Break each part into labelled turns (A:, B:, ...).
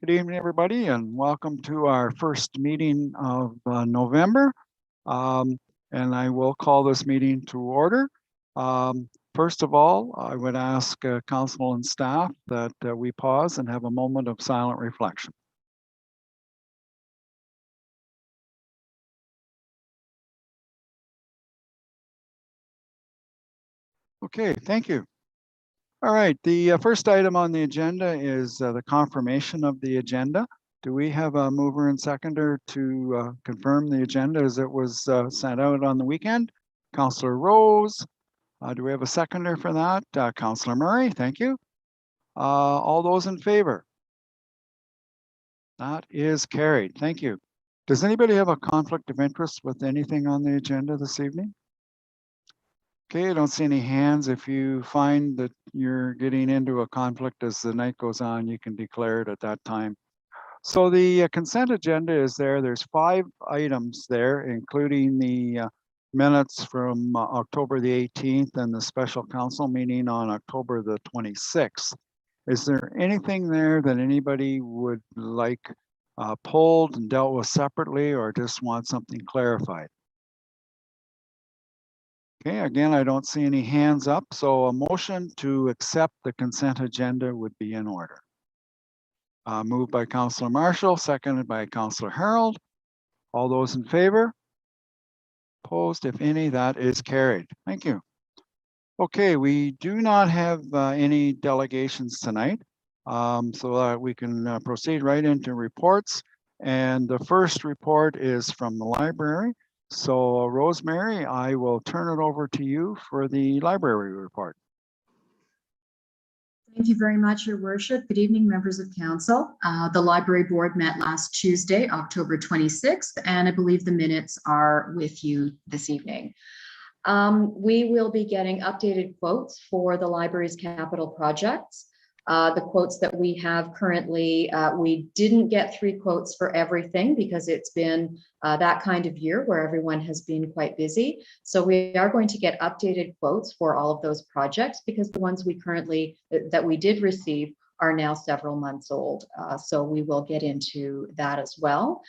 A: Good evening, everybody, and welcome to our first meeting of November. And I will call this meeting to order. First of all, I would ask council and staff that we pause and have a moment of silent reflection. Okay, thank you. All right, the first item on the agenda is the confirmation of the agenda. Do we have a mover and seconder to confirm the agenda as it was sent out on the weekend? Councillor Rose. Do we have a seconder for that? Councillor Murray, thank you. All those in favor? That is carried. Thank you. Does anybody have a conflict of interest with anything on the agenda this evening? Okay, I don't see any hands. If you find that you're getting into a conflict as the night goes on, you can declare it at that time. So the consent agenda is there. There's 5 items there, including the minutes from October the 18th and the special council meeting on October the 26th. Is there anything there that anybody would like pulled and dealt with separately or just want something clarified? Okay, again, I don't see any hands up, so a motion to accept the consent agenda would be in order. Moved by Councillor Marshall, seconded by Councillor Harold. All those in favor? Opposed, if any, that is carried. Thank you. Okay, we do not have any delegations tonight, so that we can proceed right into reports. And the first report is from the library. So Rosemary, I will turn it over to you for the library report.
B: Thank you very much, Your Worship. Good evening, members of council. The library board met last Tuesday, October 26th, and I believe the minutes are with you this evening. We will be getting updated quotes for the library's capital projects. The quotes that we have currently, we didn't get 3 quotes for everything because it's been that kind of year where everyone has been quite busy. So we are going to get updated quotes for all of those projects because the ones we currently, that we did receive are now several months old. So we will get into that as well.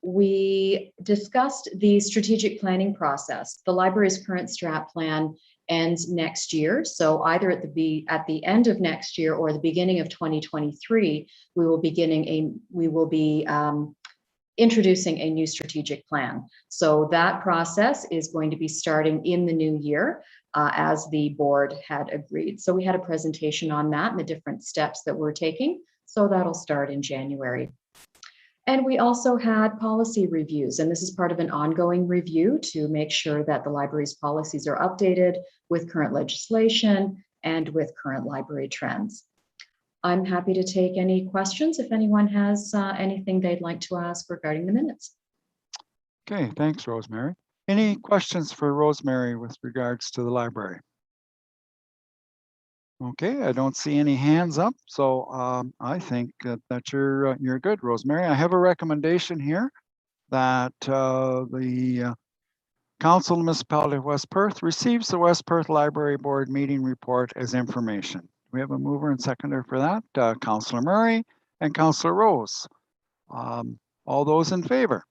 B: We discussed the strategic planning process. The library's current strat plan ends next year. So either at the end of next year or the beginning of 2023, we will be introducing a new strategic plan. So that process is going to be starting in the new year, as the board had agreed. So we had a presentation on that and the different steps that we're taking. So that'll start in January. And we also had policy reviews, and this is part of an ongoing review to make sure that the library's policies are updated with current legislation and with current library trends. I'm happy to take any questions if anyone has anything they'd like to ask regarding the minutes.
A: Okay, thanks, Rosemary. Any questions for Rosemary with regards to the library? Okay, I don't see any hands up, so I think that you're good, Rosemary. I have a recommendation here that the Council of the Municipality of West Perth receives the West Perth Library Board meeting report as information. We have a mover and seconder for that, Councillor Murray and Councillor Rose. All those in favor?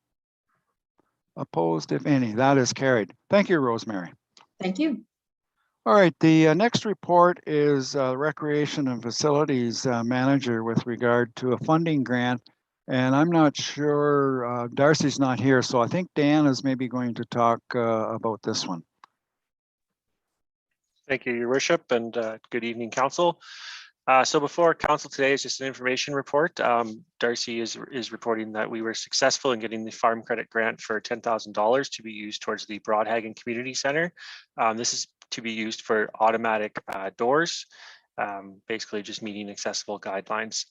A: Opposed, if any? That is carried. Thank you, Rosemary.
B: Thank you.
A: All right, the next report is Recreation and Facilities Manager with regard to a funding grant. And I'm not sure, Darcy's not here, so I think Dan is maybe going to talk about this one.
C: Thank you, Your Worship, and good evening, Council. So before Council today is just an information report. Darcy is reporting that we were successful in getting the farm credit grant for $10,000 to be used towards the Broadhagen Community Center. This is to be used for automatic doors, basically just meeting accessible guidelines.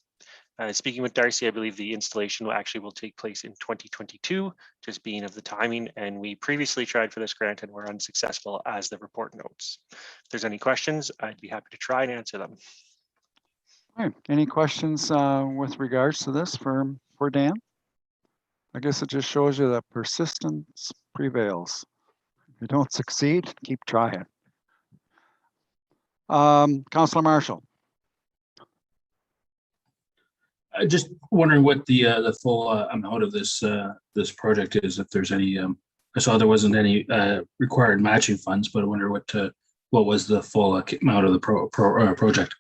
C: Speaking with Darcy, I believe the installation will take place in 2022, just being of the timing. And we previously tried for this grant and were unsuccessful, as the report notes. If there's any questions, I'd be happy to try and answer them.
A: All right, any questions with regards to this for Dan? I guess it just shows you that persistence prevails. If you don't succeed, keep trying. Councillor Marshall.
D: I just wondering what the full amount of this this project is. If there's any, I saw there wasn't any required matching funds, but I wonder what was the full amount of the project.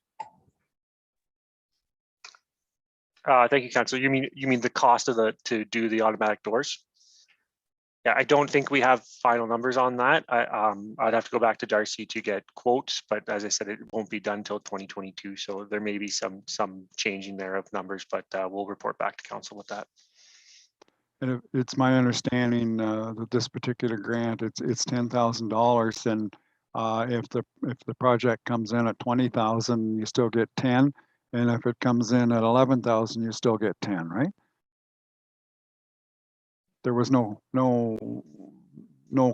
C: Thank you, Councillor. You mean the cost of to do the automatic doors? Yeah, I don't think we have final numbers on that. I'd have to go back to Darcy to get quotes, but as I said, it won't be done till 2022. So there may be some changing there of numbers, but we'll report back to council with that.
A: And it's my understanding that this particular grant, it's $10,000, and if the project comes in at 20,000, you still get 10, and if it comes in at 11,000, you still get 10, right? There was no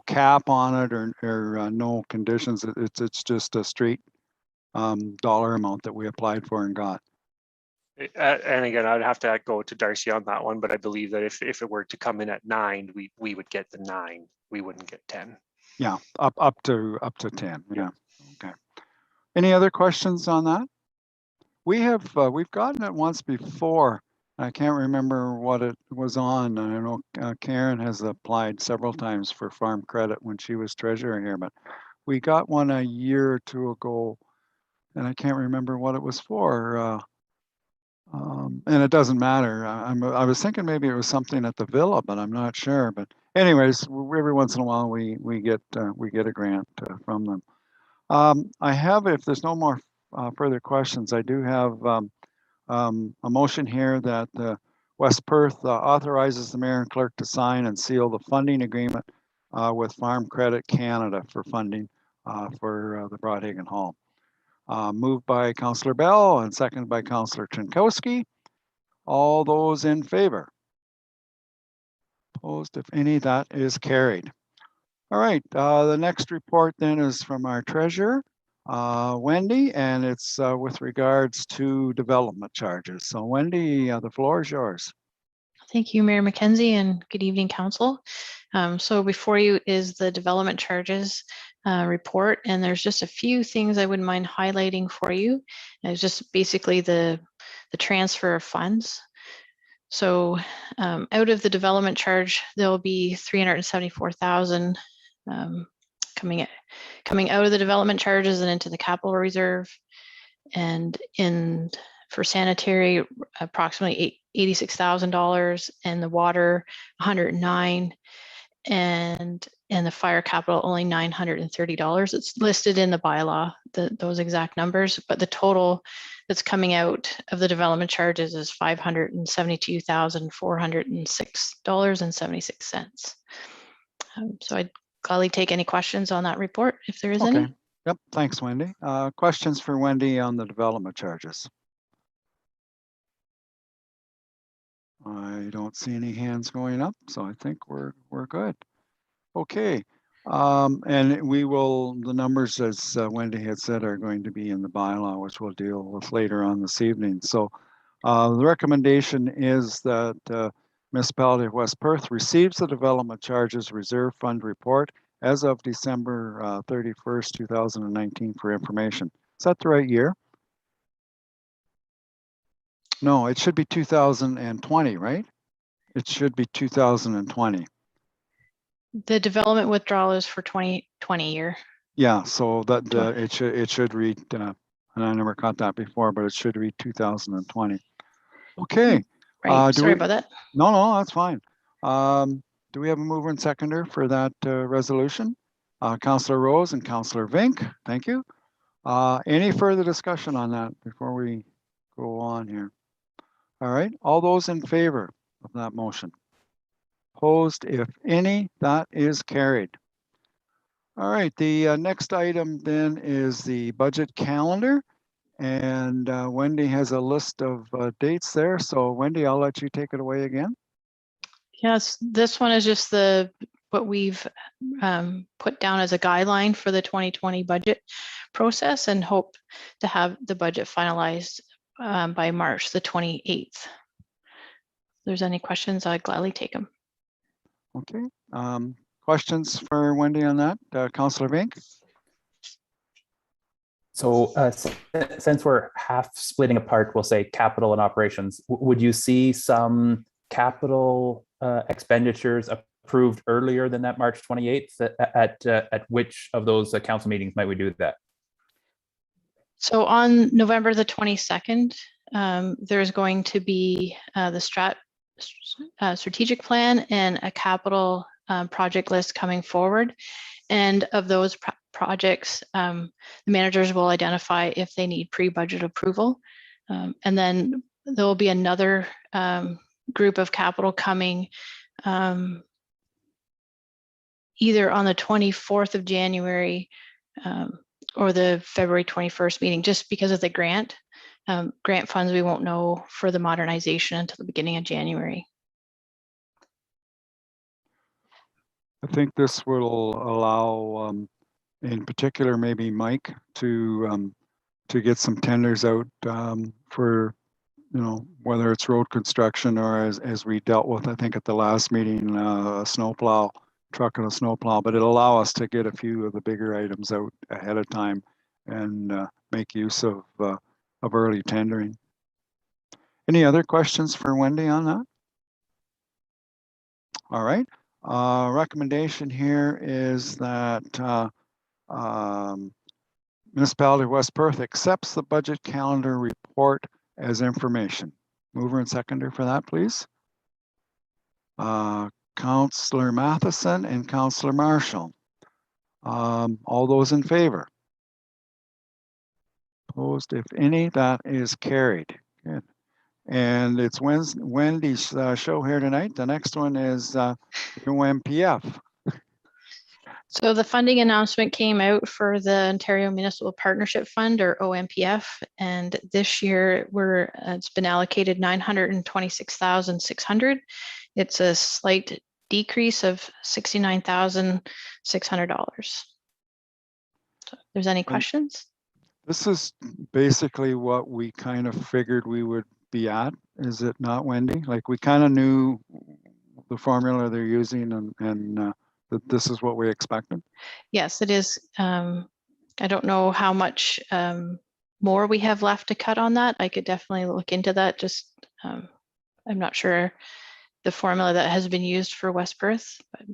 A: cap on it or no conditions. It's just a straight dollar amount that we applied for and got.
C: And again, I'd have to go to Darcy on that one, but I believe that if it were to come in at 9, we would get the 9. We wouldn't get 10.
A: Yeah, up to 10. Yeah. Okay. Any other questions on that? We've gotten it once before. I can't remember what it was on. I know Karen has applied several times for farm credit when she was treasurer here, but we got one a year or two ago, and I can't remember what it was for. And it doesn't matter. I was thinking maybe it was something at the villa, but I'm not sure. But anyways, every once in a while we get a grant from them. I have, if there's no more further questions, I do have a motion here that West Perth authorizes the mayor and clerk to sign and seal the funding agreement with Farm Credit Canada for funding for the Broadhaven Hall. Moved by Councillor Bell and seconded by Councillor Trinkowski. All those in favor? Opposed, if any, that is carried. All right, the next report then is from our treasurer, Wendy, and it's with regards to development charges. So Wendy, the floor is yours.
E: Thank you, Mayor Mackenzie, and good evening, Council. So before you is the development charges report, and there's just a few things I wouldn't mind highlighting for you. It's just basically the transfer of funds. So out of the development charge, there'll be $374,000 coming out of the development charges and into the capital reserve, and for sanitary approximately $86,000, and the water $109,000, and the fire capital only $930. It's listed in the bylaw, those exact numbers, but the total that's coming out of the development charges is $572,406.76. So I'd gladly take any questions on that report if there is any.
A: Yep, thanks, Wendy. Questions for Wendy on the development charges? I don't see any hands going up, so I think we're good. Okay, and the numbers, as Wendy had said, are going to be in the bylaw, which we'll deal with later on this evening. So the recommendation is that Municipality of West Perth receives the development charges reserve fund report as of December 31st, 2019 for information. Is that the right year? No, it should be 2020, right? It should be 2020.
E: The development withdrawal is for 2020 year.
A: Yeah, so that it should read, and I never caught that before, but it should read 2020. Okay.
E: Right. Sorry about that.
A: No, that's fine. Do we have a mover and seconder for that resolution? Councillor Rose and Councillor Vink, thank you. Any further discussion on that before we go on here? All right, all those in favor of that motion? Opposed, if any, that is carried. All right, the next item then is the budget calendar. And Wendy has a list of dates there. So Wendy, I'll let you take it away again.
E: Yes, this one is just what we've put down as a guideline for the 2020 budget process, and hope to have the budget finalized by March the 28th. If there's any questions, I'd gladly take them.
A: Okay. Questions for Wendy on that? Councillor Vink?
F: So since we're half splitting apart, we'll say capital and operations, would you see some capital expenditures approved earlier than that March 28th? At which of those council meetings might we do that?
E: So on November the 22nd, there's going to be the strategic plan and a capital project list coming forward. And of those projects, the managers will identify if they need pre-budget approval. And then there will be another group of capital coming either on the 24th of January or the February 21st meeting, just because of the grant funds, we won't know for the modernization until the beginning of January.
A: I think this will allow, in particular, maybe Mike to get some tenders out for, you know, whether it's road construction or as we dealt with, I think at the last meeting, a snowplow truck and a snowplow, but it'll allow us to get a few of the bigger items out ahead of time and make use of early tendering. Any other questions for Wendy on that? All right. Recommendation here is that Municipality of West Perth accepts the budget calendar report as information. Mover and seconder for that, please. Councillor Matheson and Councillor Marshall. All those in favor? Opposed, if any, that is carried. Good. And it's Wendy's show here tonight. The next one is OMPF.
E: So the funding announcement came out for the Ontario Municipal Partnership Fund, or OMPF, and this year it's been allocated $926,600. It's a slight decrease of $69,600. So if there's any questions?
A: This is basically what we kind of figured we would be at, is it not, Wendy? Like, we kind of knew the formula they're using and that this is what we expected? Yes,
E: it is. I don't know how much more we have left to cut on that. I could definitely look into that. Just I'm not sure the formula that has been used for West Perth. But...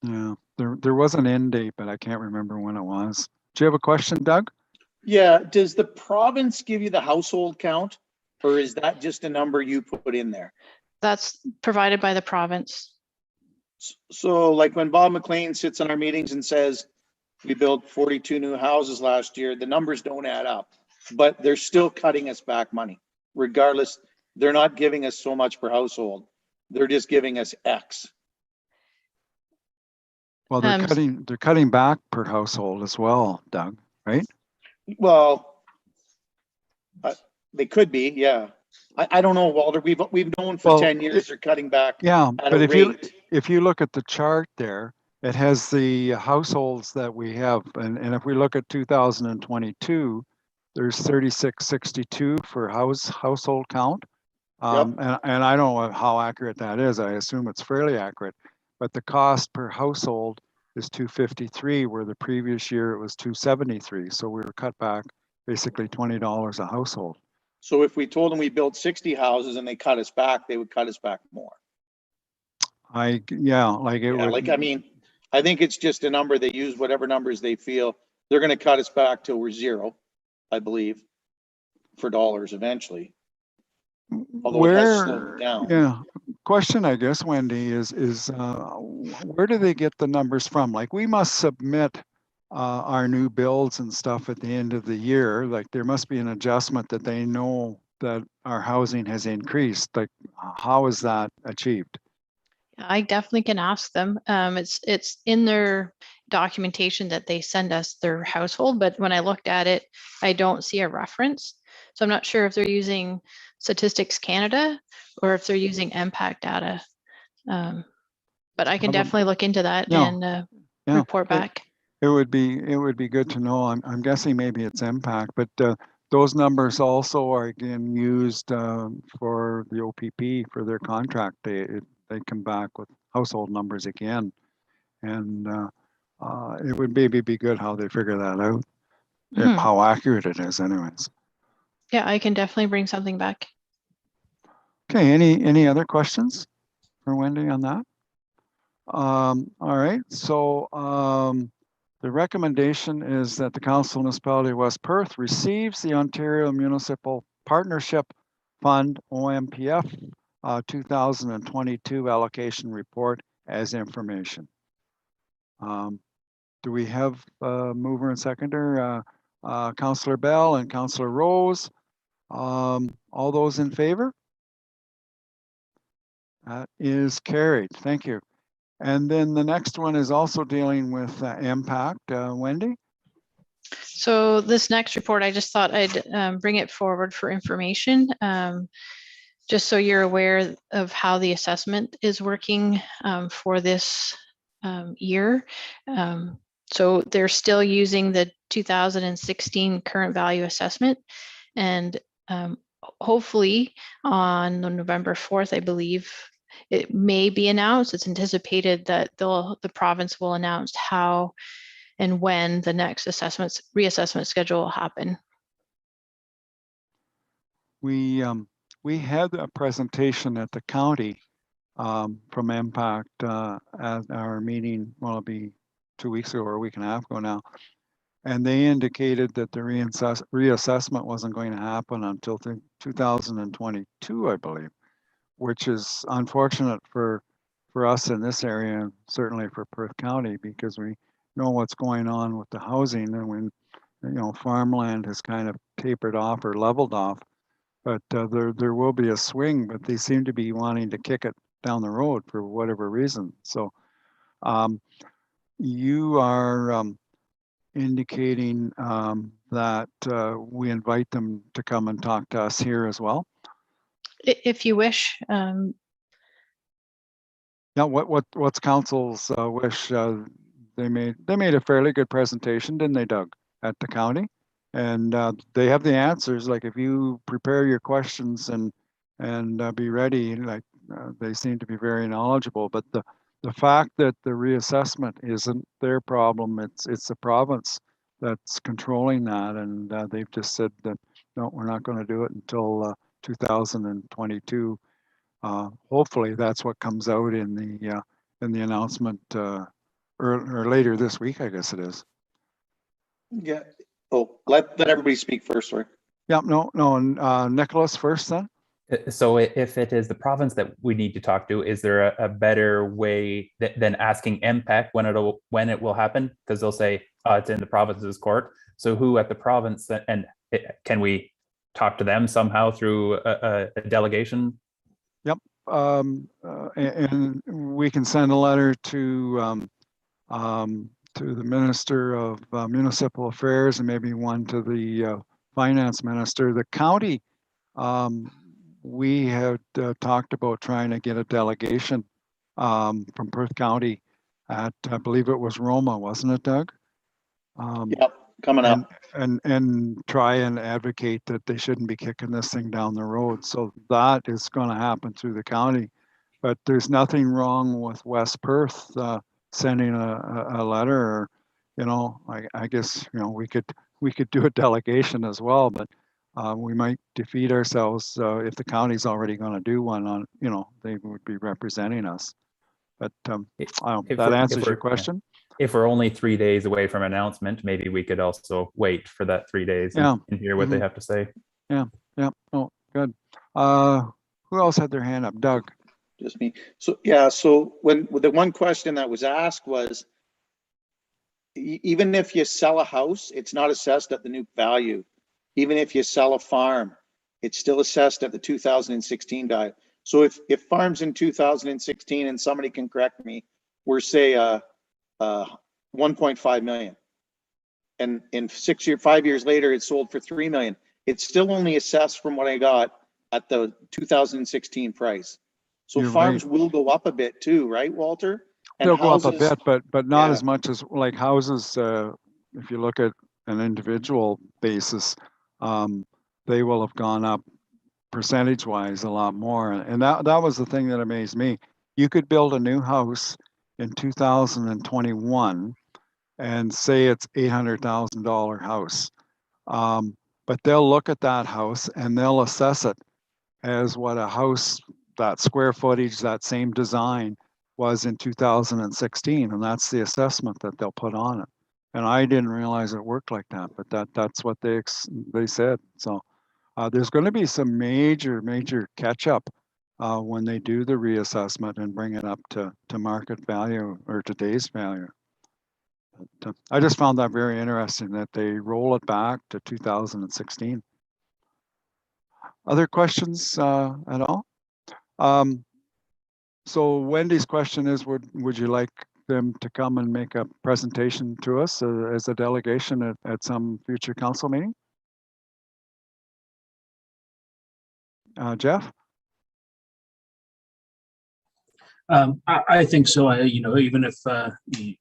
A: Yeah, there was an end date, but I can't remember when it was. Do you have a question, Doug?
G: Yeah, does the province give you the household count, or is that just a number you put in there?
E: That's provided by the province.
G: So like when Bob McLean sits in our meetings and says, we built 42 new houses last year, the numbers don't add up, but they're still cutting us back money. Regardless, they're not giving us so much per household. They're just giving us X.
A: Well, they're cutting back per household as well, Doug, right?
G: Well, they could be, yeah. I don't know, Walter. We've known for 10 years they're cutting back.
A: Yeah,
G: at
A: but
G: a rate.
A: if you look at the chart there, it has the households that we have, and if we look at 2022, there's 3662 for household count. And I don't know how accurate that is. I assume it's fairly accurate, but the cost per household is 253, where the previous year it was 273. So we were cut back basically $20 a household.
G: So if we told them we built 60 houses and they cut us back, they would cut us back more.
A: I mean,
G: I think it's just a number. They use whatever numbers they feel. They're going to cut us back till we're zero, I believe, for dollars eventually. Although it has slowed down.
A: Yeah. Question, I guess, Wendy, is where do they get the numbers from? Like, we must submit our new builds and stuff at the end of the year. Like, there must be an adjustment that they know that our housing has increased. Like, how is that achieved?
E: I definitely can ask them. It's in their documentation that they send us their household, but when I looked at it, I don't see a reference. So I'm not sure if they're using Statistics Canada or if they're using impact data. But I can definitely look into that and report back.
A: It would be good to know. I'm guessing maybe it's impact, but those numbers also are again used for the OPP for their contract. They come back with household numbers again, and it would maybe be good how they figure that out.
E: Mhm.
A: how accurate it is anyways.
E: Yeah, I can definitely bring something back.
A: Okay, any other questions for Wendy on that? All right, so the recommendation is that the Council Municipality of West Perth receives the Ontario Municipal Partnership Fund, OMPF, 2022 allocation report as information. Do we have mover and seconder, Councillor Bell and Councillor Rose? All those in favor? That is carried. Thank you. And then the next one is also dealing with impact. Wendy?
E: So this next report, I just thought I'd bring it forward for information, just so you're aware of how the assessment is working for this year. So they're still using the 2016 current value assessment, and hopefully on November 4th, I believe, it may be announced. It's anticipated that the province will announce how and when the next reassessment schedule will happen.
A: We had a presentation at the county from Impact at our meeting, well, it'll be 2 weeks ago or a week and a half ago now. And they indicated that the reassessment wasn't going to happen until 2022, I believe, which is unfortunate for us in this area, and certainly for Perth County, because we know what's going on with the housing, and when farmland has kind of tapered off or leveled off. But there will be a swing, but they seem to be wanting to kick it down the road for whatever reason. So you are indicating that we invite them to come and talk to us here as well.
E: If you wish.
A: Yeah, what's council's wish? They made a fairly good presentation, didn't they, Doug, at the county? And they have the answers. Like if you prepare your questions and be ready, like they seem to be very knowledgeable. But the fact that the reassessment isn't their problem, it's the province that's controlling that, and they've just said that no, we're not going to do it until 2022. Hopefully, that's what comes out in the announcement or later this week, I guess it is.
G: Yeah. Oh, let everybody speak first, sorry.
A: Yeah, no, Nicholas first then.
F: So if it is the province that we need to talk to, is there a better way than asking MPEC when it will happen? Because they'll say it's in the province's court. So who at the province, and can we talk to them somehow through a delegation?
A: Yep, and we can send a letter to the Minister of Municipal Affairs and maybe one to the Finance Minister. The county, we had talked about trying to get a delegation from Perth County at, I believe it was Roma, wasn't it, Doug?
G: Yep, coming up.
A: And try and advocate that they shouldn't be kicking this thing down the road. So that is going to happen through the county. But there's nothing wrong with West Perth sending a letter, or, I guess, we could do a delegation as well, but we might defeat ourselves if the county's already going to do one on, they would be representing us. But that answers your question.
F: If we're only 3 days away from announcement, maybe we could also wait for that 3 days and hear what they have to say.
A: Yeah. Oh, good. Who else had their hand up? Doug.
G: Just me. So yeah, so when the one question that was asked was, even if you sell a house, it's not assessed at the new value. Even if you sell a farm, it's still assessed at the 2016 value. So if farms in 2016, and somebody can correct me, were say 1.5 million, and in 5 years later it sold for 3 million, it's still only assessed from what I got at the 2016 price. So
A: You're
G: farms
A: right.
G: will go up a bit too, right, Walter? And
A: they'll
G: houses,
A: go up a bit, but not
G: yeah,
A: as much as like houses. If you look at an individual basis, they will have gone up percentage-wise a lot more. And that was the thing that amazed me. You could build a new house in 2021 and say it's $800,000 house. But they'll look at that house and they'll assess it as what a house, that square footage, that same design was in 2016. And that's the assessment that they'll put on it. And I didn't realize it worked like that, but that's what they said. So there's going to be some major catch up when they do the reassessment and bring it up to market value or today's value. But, I just found that very interesting that they roll it back to 2016. Other questions at all? So Wendy's question is, would you like them to come and make a presentation to us as a delegation at some future council meeting? Jeff?
D: I think so. Even if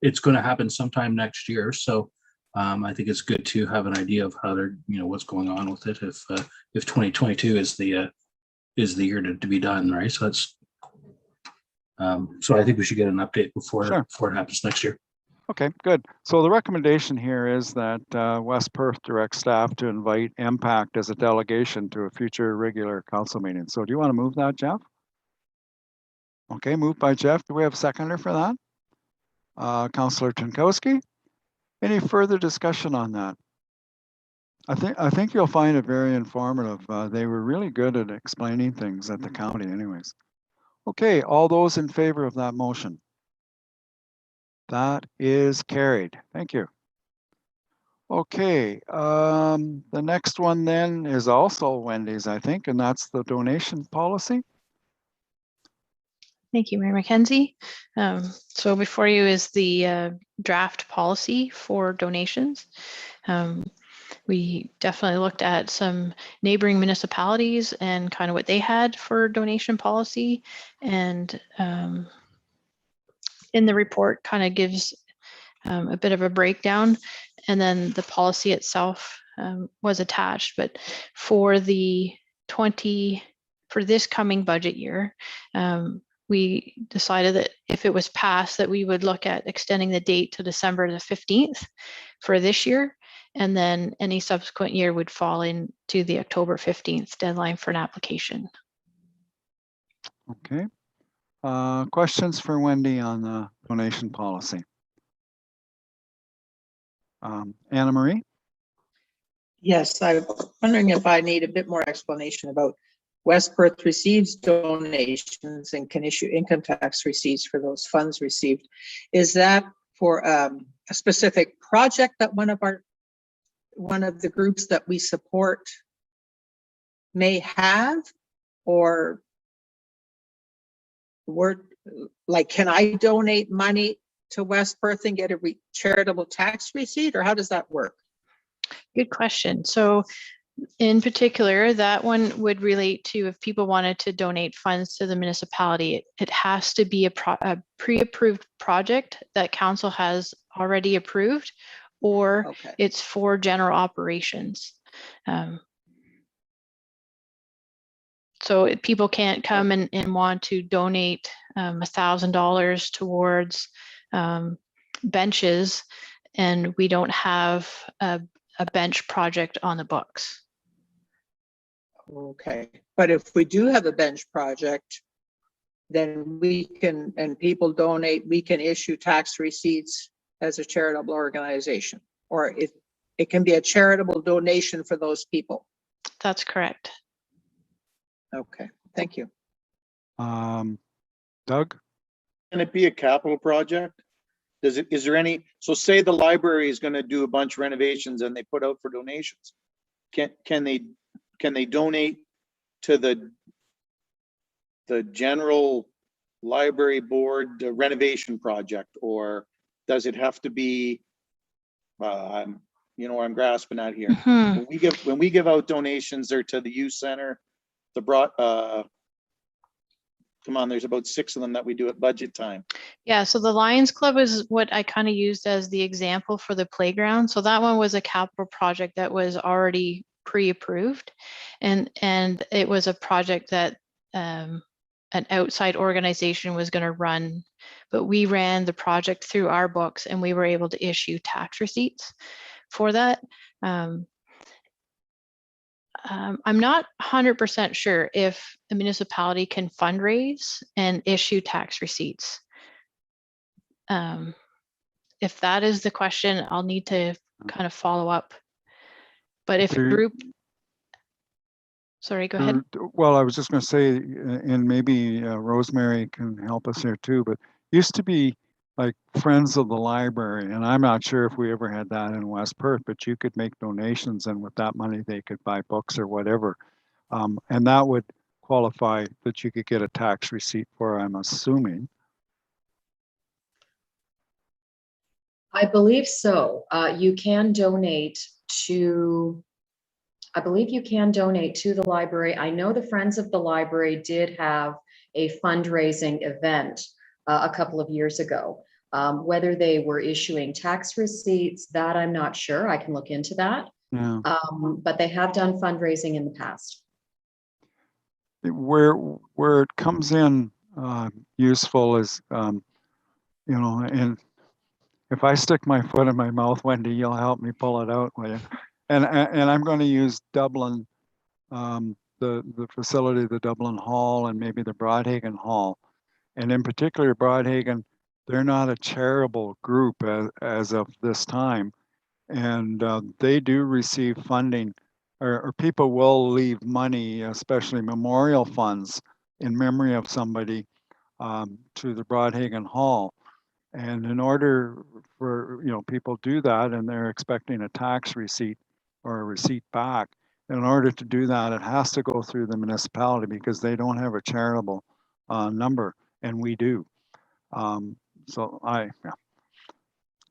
D: it's going to happen sometime next year, so I think it's good to have an idea of how they're, what's going on with it. If 2022 is the year to be done, right? So that's so I think we should get an update before it happens next year.
A: Okay, good. So the recommendation here is that West Perth directs staff to invite MPACT as a delegation to a future regular council meeting. So do you want to move that, Jeff? Okay, moved by Jeff. Do we have a seconder for that? Councillor Jankowski. Any further discussion on that? I think you'll find it very informative. They were really good at explaining things at the county anyways. Okay, all those in favor of that motion? That is carried. Thank you. Okay, the next one then is also Wendy's, I think, and that's the donation policy.
E: Thank you, Mayor Mackenzie. So before you is the draft policy for donations. We definitely looked at some neighboring municipalities and kind of what they had for donation policy. And in the report kind of gives a bit of a breakdown, and then the policy itself was attached. But for for this coming budget year, we decided that if it was passed, that we would look at extending the date to December the 15th for this year. And then any subsequent year would fall into the October 15th deadline for an application.
A: Okay. Questions for Wendy on the donation policy? Anna Marie?
H: Yes, I'm wondering if I need a bit more explanation about West Perth receives donations and can issue income tax receipts for those funds received. Is that for a specific project that one of the groups that we support may have, or can I donate money to West Perth and get a charitable tax receipt, or how does that work?
E: Good question. So in particular, that one would relate to if people wanted to donate funds to the municipality, it has to be a pre-approved project that council has already approved, or it's for general operations. So people can't come and want to donate $1,000 towards benches, and we don't have a bench project on the books.
H: Okay, but if we do have a bench project, then we can, and people donate, we can issue tax receipts as a charitable organization, or it can be a charitable donation for those people.
E: That's correct.
H: Okay, thank you.
A: Doug?
G: Can it be a capital project? Is there any, so say the library is going to do a bunch of renovations and they put out for donations. Can they donate to the general library board renovation project, or does it have to be, I'm grasping at here.
E: Mm-hmm.
G: When we give out donations, they're to the youth center, come on, there's about 6 of them that we do at budget time.
E: Yeah, so the Lions Club is what I kind of used as the example for the playground. So that one was a capital project that was already pre-approved, and it was a project that an outside organization was going to run, but we ran the project through our books and we were able to issue tax receipts for that. I'm not 100% sure if a municipality can fundraise and issue tax receipts. If that is the question, I'll need to kind of follow up. But if a
A: There-
E: group, sorry, go ahead.
A: Well, I was just going to say, and maybe Rosemary can help us here too, but used to be like Friends of the Library, and I'm not sure if we ever had that in West Perth, but you could make donations, and with that money, they could buy books or whatever. And that would qualify that you could get a tax receipt for, I'm assuming.
B: I believe so. You can donate to, I believe you can donate to the library. I know the Friends of the Library did have a fundraising event a couple of years ago. Whether they were issuing tax receipts, that I'm not sure. I can look into that.
A: Yeah.
B: But they have done fundraising in the past.
A: Where it comes in useful is, and if I stick my foot in my mouth, Wendy, you'll help me pull it out, will you? And I'm going to use Dublin, the facility, the Dublin Hall, and maybe the Broadhaven Hall. And in particular, Broadhaven, they're not a charitable group as of this time. And they do receive funding, or people will leave money, especially memorial funds, in memory of somebody to the Broadhaven Hall. And in order for, people do that and they're expecting a tax receipt or a receipt back, in order to do that, it has to go through the municipality because they don't have a charitable number, and we do. So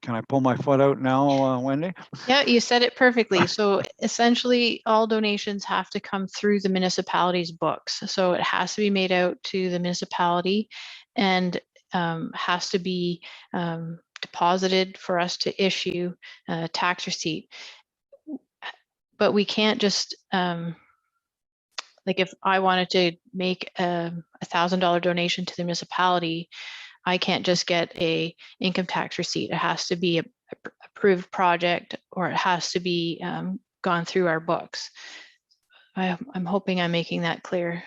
A: can I pull my foot out now, Wendy?
E: Yeah, you said it perfectly. So essentially, all donations have to come through the municipality's books. So it has to be made out to the municipality and has to be deposited for us to issue a tax receipt. But we can't just, like if I wanted to make a $1,000 donation to the municipality, I can't just get a income tax receipt. It has to be a approved project, or it has to be gone through our books. I'm hoping I'm making that clear.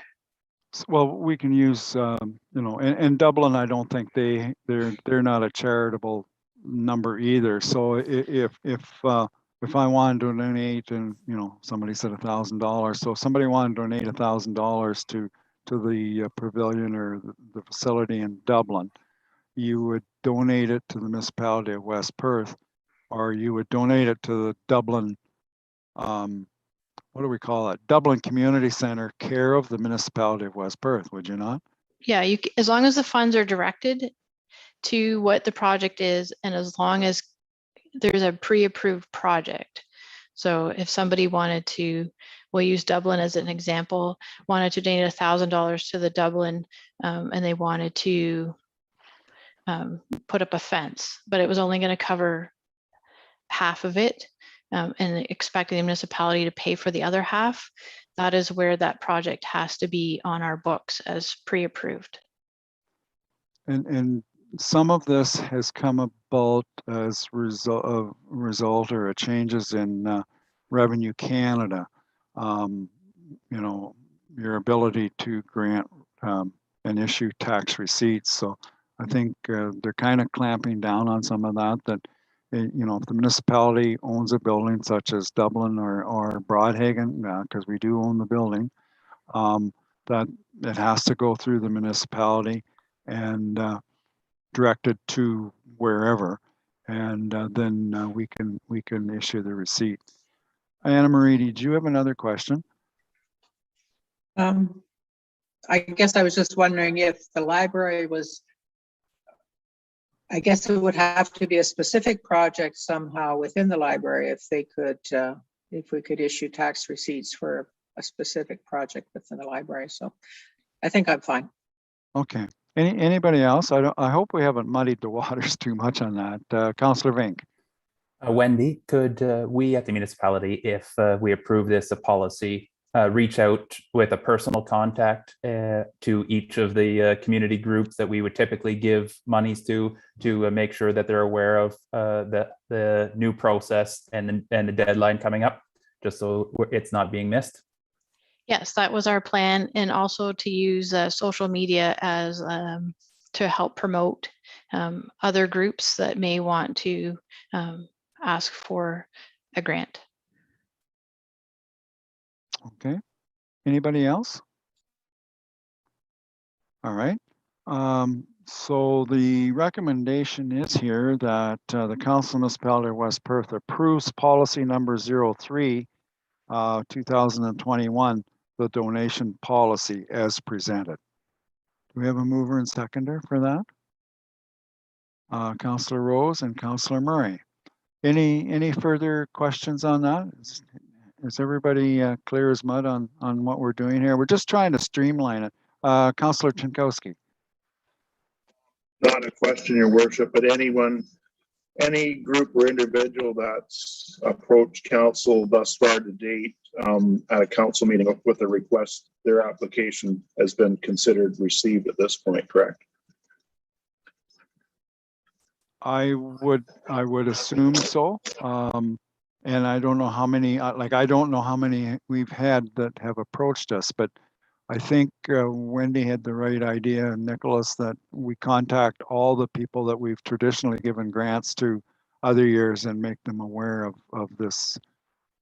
A: Well, we can use, in Dublin, I don't think they're not a charitable number either. So if I wanted to donate, and somebody said $1,000, so if somebody wanted to donate $1,000 to the pavilion or the facility in Dublin, you would donate it to the municipality of West Perth, or you would donate it to the Dublin, what do we call it? Dublin Community Center, care of the municipality of West Perth, would you not?
E: Yeah, as long as the funds are directed to what the project is, and as long as there's a pre-approved project. So if somebody wanted to, we'll use Dublin as an example, wanted to donate $1,000 to the Dublin, and they wanted to put up a fence, but it was only going to cover half of it, and expecting the municipality to pay for the other half, that is where that project has to be on our books as pre-approved.
A: And some of this has come about as result or a changes in Revenue Canada. Your ability to grant and issue tax receipts. So I think they're kind of clamping down on some of that. If the municipality owns a building such as Dublin or Broadhaven, because we do own the building, that it has to go through the municipality and directed to wherever, and then we can issue the receipt. Anna Marie, did you have another question?
H: I guess I was just wondering if the library was, I guess it would have to be a specific project somehow within the library if we could issue tax receipts for a specific project within the library. So I think I'm fine.
A: Okay. Anybody else? I hope we haven't muddied the waters too much on that. Councillor Vink.
F: Wendy, could we at the municipality, if we approve this a policy, reach out with a personal contact to each of the community groups that we would typically give monies to make sure that they're aware of the new process and the deadline coming up, just so it's not being missed?
E: Yes, that was our plan, and also to use social media as to help promote other groups that may want to ask for a grant.
A: Okay. Anybody else? All right. So the recommendation is here that the Council Municipality of West Perth approves policy number 03, 2021, the donation policy as presented. Do we have a mover and seconder for that? Councillor Rose and Councillor Murray. Any further questions on that? Is everybody clear as mud on what we're doing here? We're just trying to streamline it. Councillor Chinkowski.
I: Not a question, Your Worship, but anyone, any group or individual that's approached council thus far to date at a council meeting with a request, their application has been considered received at this point, correct?
A: I would assume so. And I don't know how many, I don't know how many we've had that have approached us, but I think Wendy had the right idea, and Nicholas, that we contact all the people that we've traditionally given grants to other years and make them aware of this.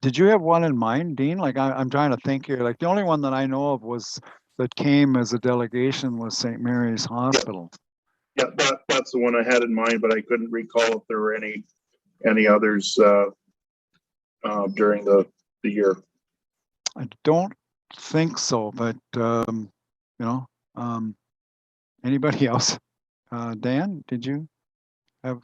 A: Did you have one in mind, Dean? Like I'm trying to think here. Like the only one that I know of that came as a delegation was St. Mary's Hospital.
I: Yeah, that's the one I had in mind, but I couldn't recall if there were any others during the year.
A: I don't think so, but anybody else? Dan, did you have?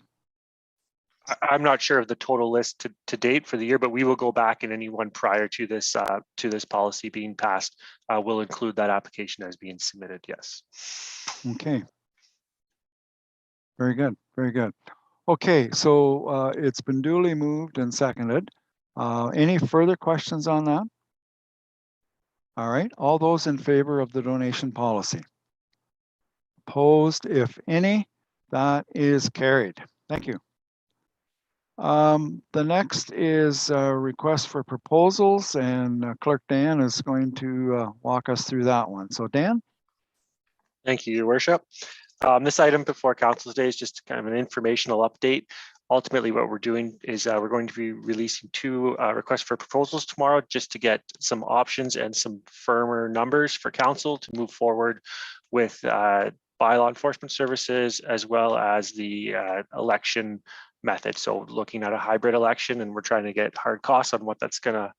C: I'm not sure of the total list to date for the year, but we will go back, and anyone prior to this policy being passed will include that application as being submitted. Yes.
A: Okay. Very good. Very good. Okay, so it's been duly moved and seconded. Any further questions on that? All right, all those in favor of the donation policy? Opposed, if any? That is carried. Thank you. The next is a request for proposals, and Clerk Dan is going to walk us through that one. So Dan?
C: Thank you, Your Worship. This item before Council today is just kind of an informational update. Ultimately, what we're doing is we're going to be releasing 2 requests for proposals tomorrow, just to get some options and some firmer numbers for Council to move forward with bylaw enforcement services, as well as the election method. So looking at a hybrid election, and we're trying to get hard costs on what that's going to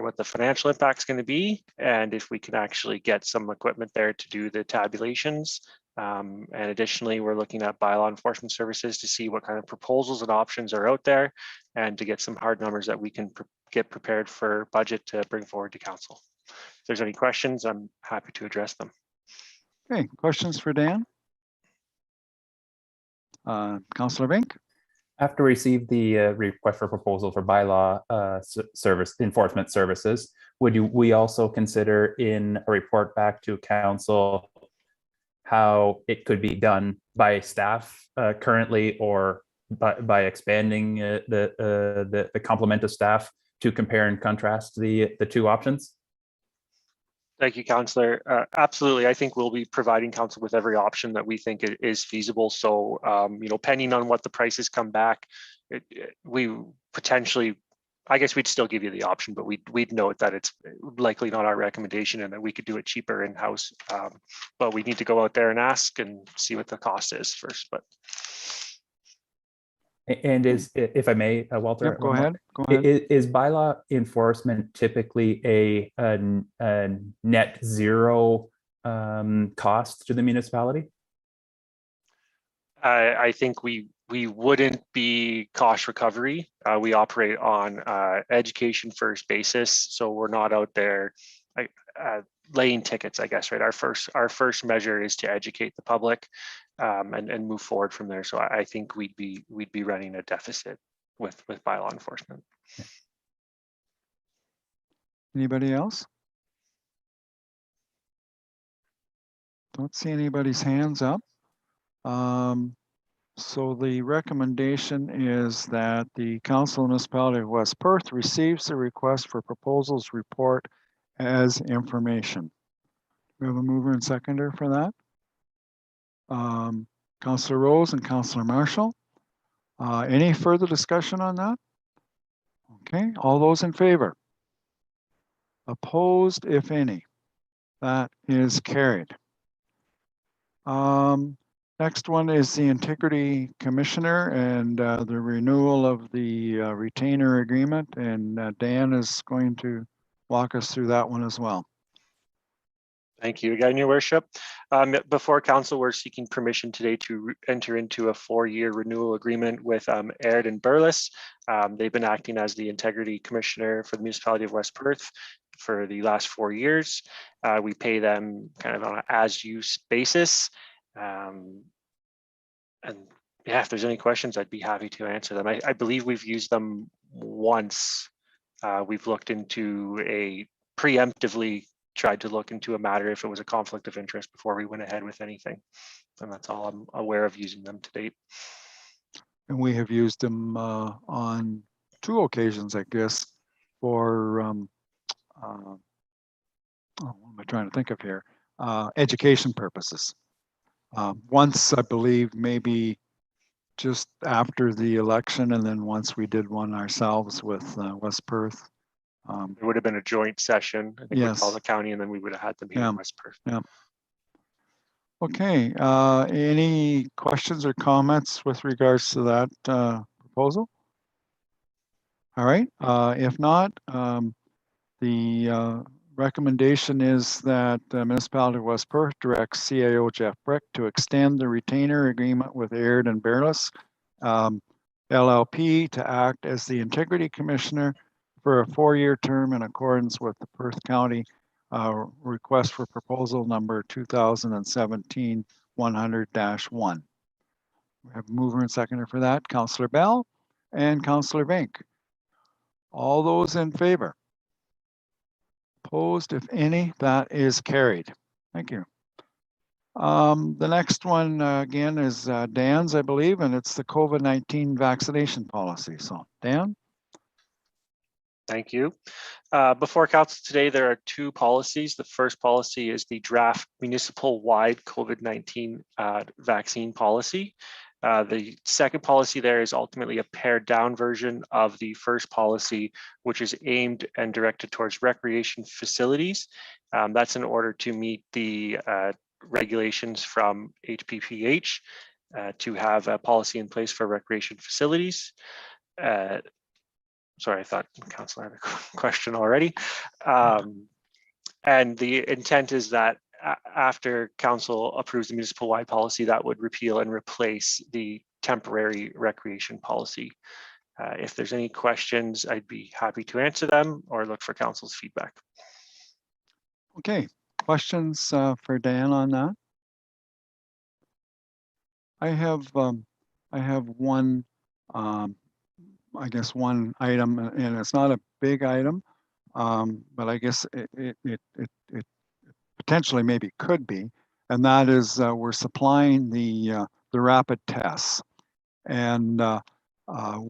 C: what the financial impact is going to be, and if we can actually get some equipment there to do the tabulations. And additionally, we're looking at bylaw enforcement services to see what kind of proposals and options are out there, and to get some hard numbers that we can get prepared for budget to bring forward to Council. If there's any questions, I'm happy to address them.
A: Okay, questions for Dan? Councillor Vink?
F: After we receive the request for proposal for bylaw service enforcement services, would we also consider in a report back to council how it could be done by staff currently, or by expanding the complement of staff to compare and contrast the 2 options?
C: Thank you, Councillor. Absolutely. I think we'll be providing Council with every option that we think is feasible. So, depending on what the prices come back, we potentially, I guess we'd still give you the option, but we'd note that it's likely not our recommendation and that we could do it cheaper in-house. But we need to go out there and ask and see what the cost is first. But
F: And if I may, Walter,
A: Yep, go ahead. Go ahead.
F: Is bylaw enforcement typically a net zero cost to the municipality?
C: I think we wouldn't be cost recovery. We operate on education first basis, so we're not out there laying tickets, I guess, right? Our first measure is to educate the public and move forward from there. So I think we'd be running a deficit with bylaw enforcement.
A: Anybody else? Don't see anybody's hands up. So the recommendation is that the Council Municipality of West Perth receives the request for proposals report as information. We have a mover and seconder for that. Councillor Rose and Councillor Marshall. Any further discussion on that? Okay, all those in favor? Opposed, if any? That is carried. Next one is the Integrity Commissioner and the renewal of the retainer agreement. And Dan is going to walk us through that one as well.
C: Thank you again, Your Worship. Before Council, we're seeking permission today to enter into a 4-year renewal agreement with Aird and Burles. They've been acting as the Integrity Commissioner for the Municipality of West Perth for the last 4 years. We pay them kind of on an as-use basis. And yeah, if there's any questions, I'd be happy to answer them. I believe we've used them once. We've looked into preemptively tried to look into a matter if it was a conflict of interest before we went ahead with anything. And that's all I'm aware of using them to date.
A: And we have used them on 2 occasions, I guess, for, what am I trying to think of here? Education purposes. Once, I believe, maybe just after the election, and then once we did one ourselves with West Perth.
C: It would have been a joint session. I think
A: Yes.
C: we called the county and then we would have had them here in West Perth.
A: Yeah. Okay, any questions or comments with regards to that proposal? All right, if not, the recommendation is that the Municipality of West Perth directs CAO Jeff Brick to extend the retainer agreement with Aird and Burles LLP to act as the Integrity Commissioner for a 4-year term in accordance with the Perth County request for proposal number 2017-100-1. We have a mover and seconder for that, Councillor Bell and Councillor Vink. All those in favor? Opposed, if any? That is carried. Thank you. The next one again is Dan's, I believe, and it's the COVID-19 vaccination policy. So Dan?
C: Thank you. Before Council today, there are 2 policies. The first policy is the draft municipal-wide COVID-19 vaccine policy. The second policy there is ultimately a pared-down version of the first policy, which is aimed and directed towards recreation facilities. That's in order to meet the regulations from HPPH to have a policy in place for recreation facilities. Sorry, I thought Council had a question already. And the intent is that after Council approves the municipal-wide policy, that would repeal and replace the temporary recreation policy. If there's any questions, I'd be happy to answer them or look for Council's feedback.
A: Okay, questions for Dan on that? I have one, I guess one item, and it's not a big item, but I guess it potentially maybe could be, and that is we're supplying the rapid tests, and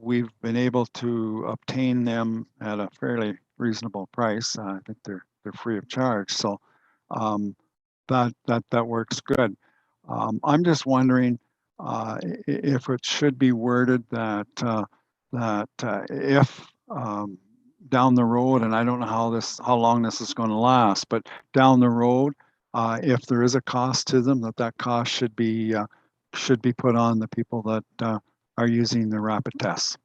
A: we've been able to obtain them at a fairly reasonable price. I think they're free of charge, so that works good. I'm just wondering if it should be worded that if down the road, and I don't know how long this is going to last, but down the road, if there is a cost to them, that cost should be put on the people that are using the rapid tests.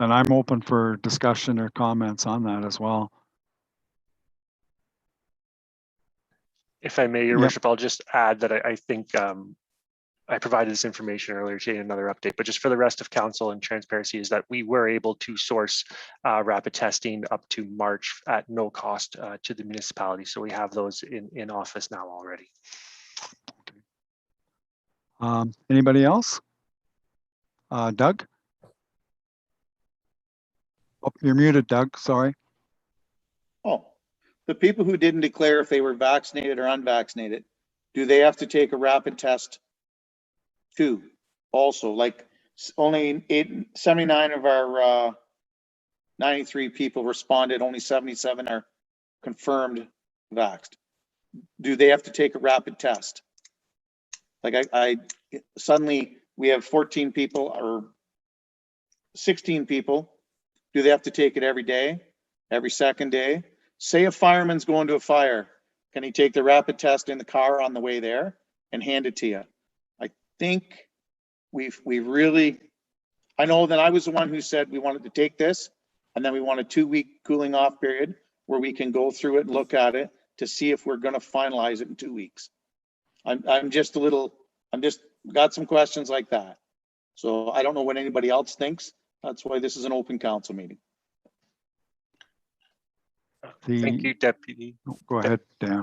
A: And I'm open for discussion or comments on that as well.
C: If I may, Your
A: Yep.
C: Worship, I'll just add that I think I provided this information earlier today in another update, but just for the rest of Council and transparency is that we were able to source rapid testing up to March at no cost to the municipality. So we have those in office now already.
A: Anybody else? Doug? Oh, you're muted, Doug, sorry.
G: Oh, the people who didn't declare if they were vaccinated or unvaccinated, do they have to take a rapid test too? Also, like only 79 of our 93 people responded, only 77 are confirmed vaxxed. Do they have to take a rapid test? Like I suddenly we have 14 people or 16 people. Do they have to take it every day, every second day? Say a fireman's going to a fire. Can he take the rapid test in the car on the way there and hand it to you? I think we've really, I know that I was the one who said we wanted to take this and then we want a 2-week cooling off period where we can go through it and look at it to see if we're going to finalize it in 2 weeks. I'm just got some questions like that. So I don't know what anybody else thinks. That's why this is an open council meeting.
C: Thank you, Deputy.
A: Go ahead, Dan.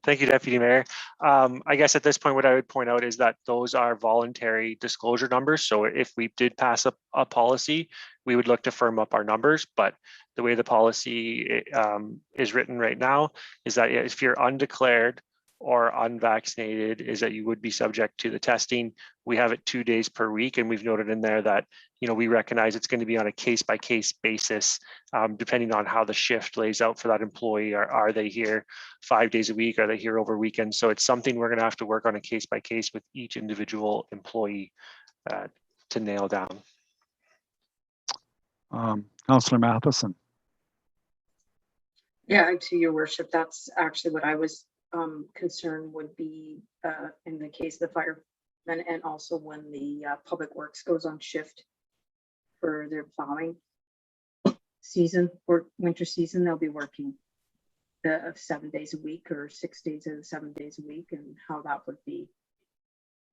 C: Thank you, Deputy Mayor. I guess at this point, what I would point out is that those are voluntary disclosure numbers. So if we did pass a policy, we would look to firm up our numbers. But the way the policy is written right now is that if you're undeclared or unvaccinated, is that you would be subject to the testing. We have it 2 days per week, and we've noted in there that, you know, we recognize it's going to be on a case-by-case basis, depending on how the shift lays out for that employee. Are they here 5 days a week? Are they here over weekends? So it's something we're going to have to work on a case-by-case with each individual employee to nail down.
A: Councillor Matheson.
J: Yeah, to your worship, that's actually what I was concerned would be in the case of the firemen, and also when the public works goes on shift for their plowing season or winter season, they'll be working 7 days a week or 6 days out of 7 days a week, and how that would be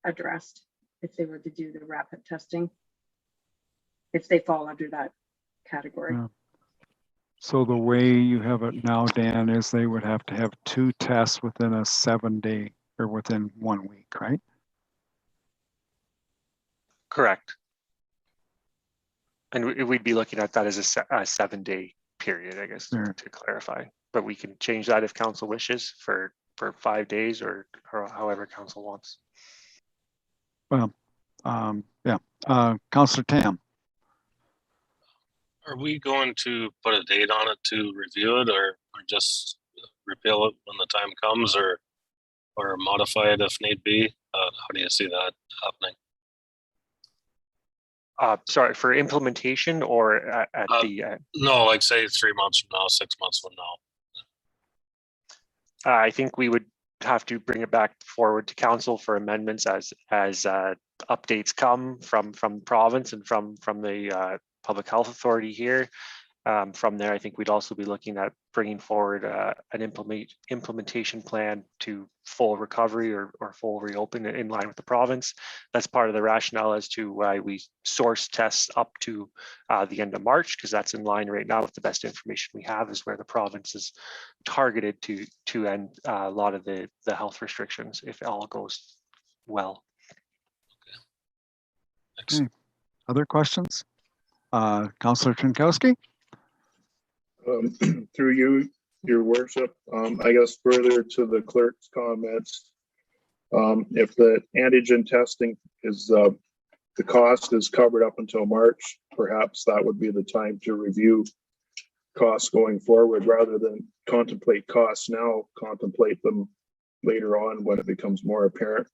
J: addressed if they were to do the rapid testing, if they fall under that category.
A: Yeah. So the way you have it now, Dan, is they would have to have 2 tests within a 7-day or within 1 week, right?
C: Correct. And we'd be looking at that as a 7-day period, I guess,
A: Sure.
C: to clarify. But we can change that if council wishes for 5 days or however council wants.
A: Well, yeah. Councillor Tam.
K: Are we going to put a date on it to review it, or just repeal it when the time comes, or modify it if need be? How do you see that happening?
C: Sorry, for implementation or at the
K: no, like say 3 months from now, 6 months from now.
C: I think we would have to bring it back forward to council for amendments as updates come from the province and from the public health authority here. From there, I think we'd also be looking at bringing forward an implementation plan to full recovery or full reopen in line with the province. That's part of the rationale as to why we source tests up to the end of March, because that's in line right now with the best information we have is where the province is targeted to end a lot of the health restrictions if it all goes well.
A: Okay. Other questions? Councillor Trinkowski?
I: Through you, your worship, I guess further to the clerk's comments, if the antigen testing is, the cost is covered up until March, perhaps that would be the time to review costs going forward rather than contemplate costs now, contemplate them later on when it becomes more apparent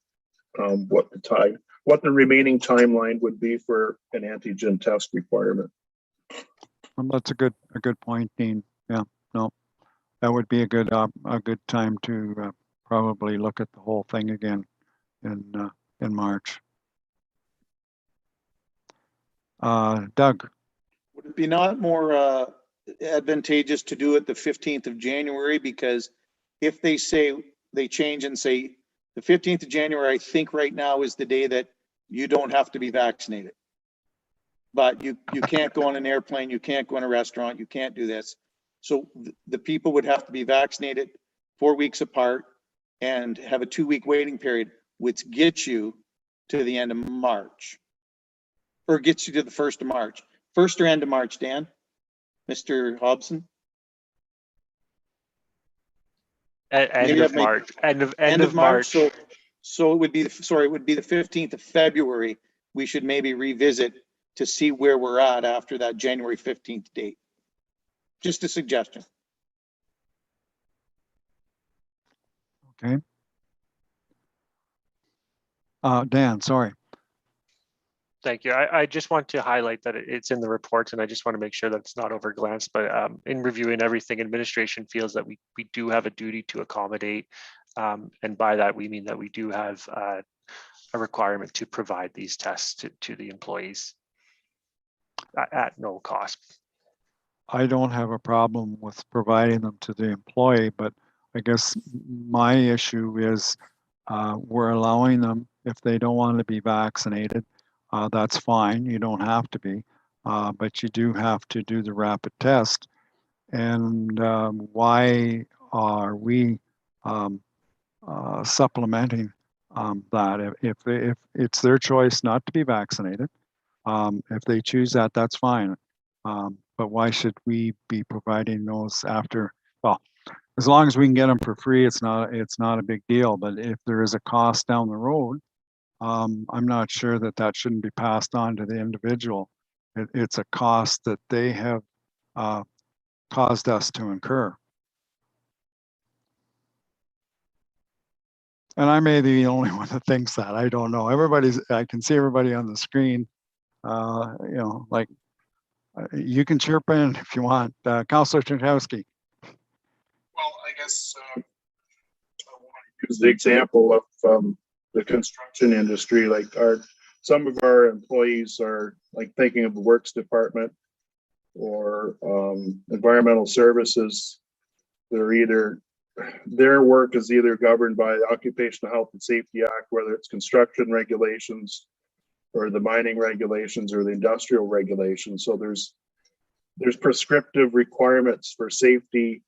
I: what the remaining timeline would be for an antigen test requirement.
A: Well, that's a good point, Dean. Yeah, no, that would be a good time to probably look at the whole thing again in March. Doug.
G: Would it be not more advantageous to do it the 15th of January? Because if they say they change and say the 15th of January, I think right now is the day that you don't have to be vaccinated. But you can't go on an airplane, you can't go in a restaurant, you can't do this. So the people would have to be vaccinated 4 weeks apart and have a 2-week waiting period, which gets you to the end of March. Or gets you to the 1st of March. 1st or end of March, Dan? Mr. Hobson?
C: End of March. End of March.
G: So it would be, sorry, it would be the 15th of February. We should maybe revisit to see where we're at after that January 15th date. Just a suggestion.
A: Okay. Dan, sorry.
C: Thank you. I just want to highlight that it's in the report, and I just want to make sure that it's not overglanced. But in reviewing everything, administration feels that we do have a duty to accommodate, and by that we mean that we do have a requirement to provide these tests to the employees at no cost.
A: I don't have a problem with providing them to the employee, but I guess my issue is we're allowing them, if they don't want to be vaccinated, that's fine. You don't have to be, but you do have to do the rapid test. And why are we supplementing that? If it's their choice not to be vaccinated, if they choose that, that's fine. But why should we be providing those after? Well, as long as we can get them for free, it's not a big deal. But if there is a cost down the road, I'm not sure that shouldn't be passed on to the individual. It's a cost that they have caused us to incur. And I may be the only one that thinks that. I don't know. I can see everybody on the screen. Like you can chirp in if you want. Councillor Chudowski.
I: Well, I guess I want to use the example of the construction industry. Like some of our employees are like thinking of the works department or environmental services. Their work is either governed by the Occupational Health and Safety Act, whether it's construction regulations or the mining regulations or the industrial regulations. So there's prescriptive requirements for safety,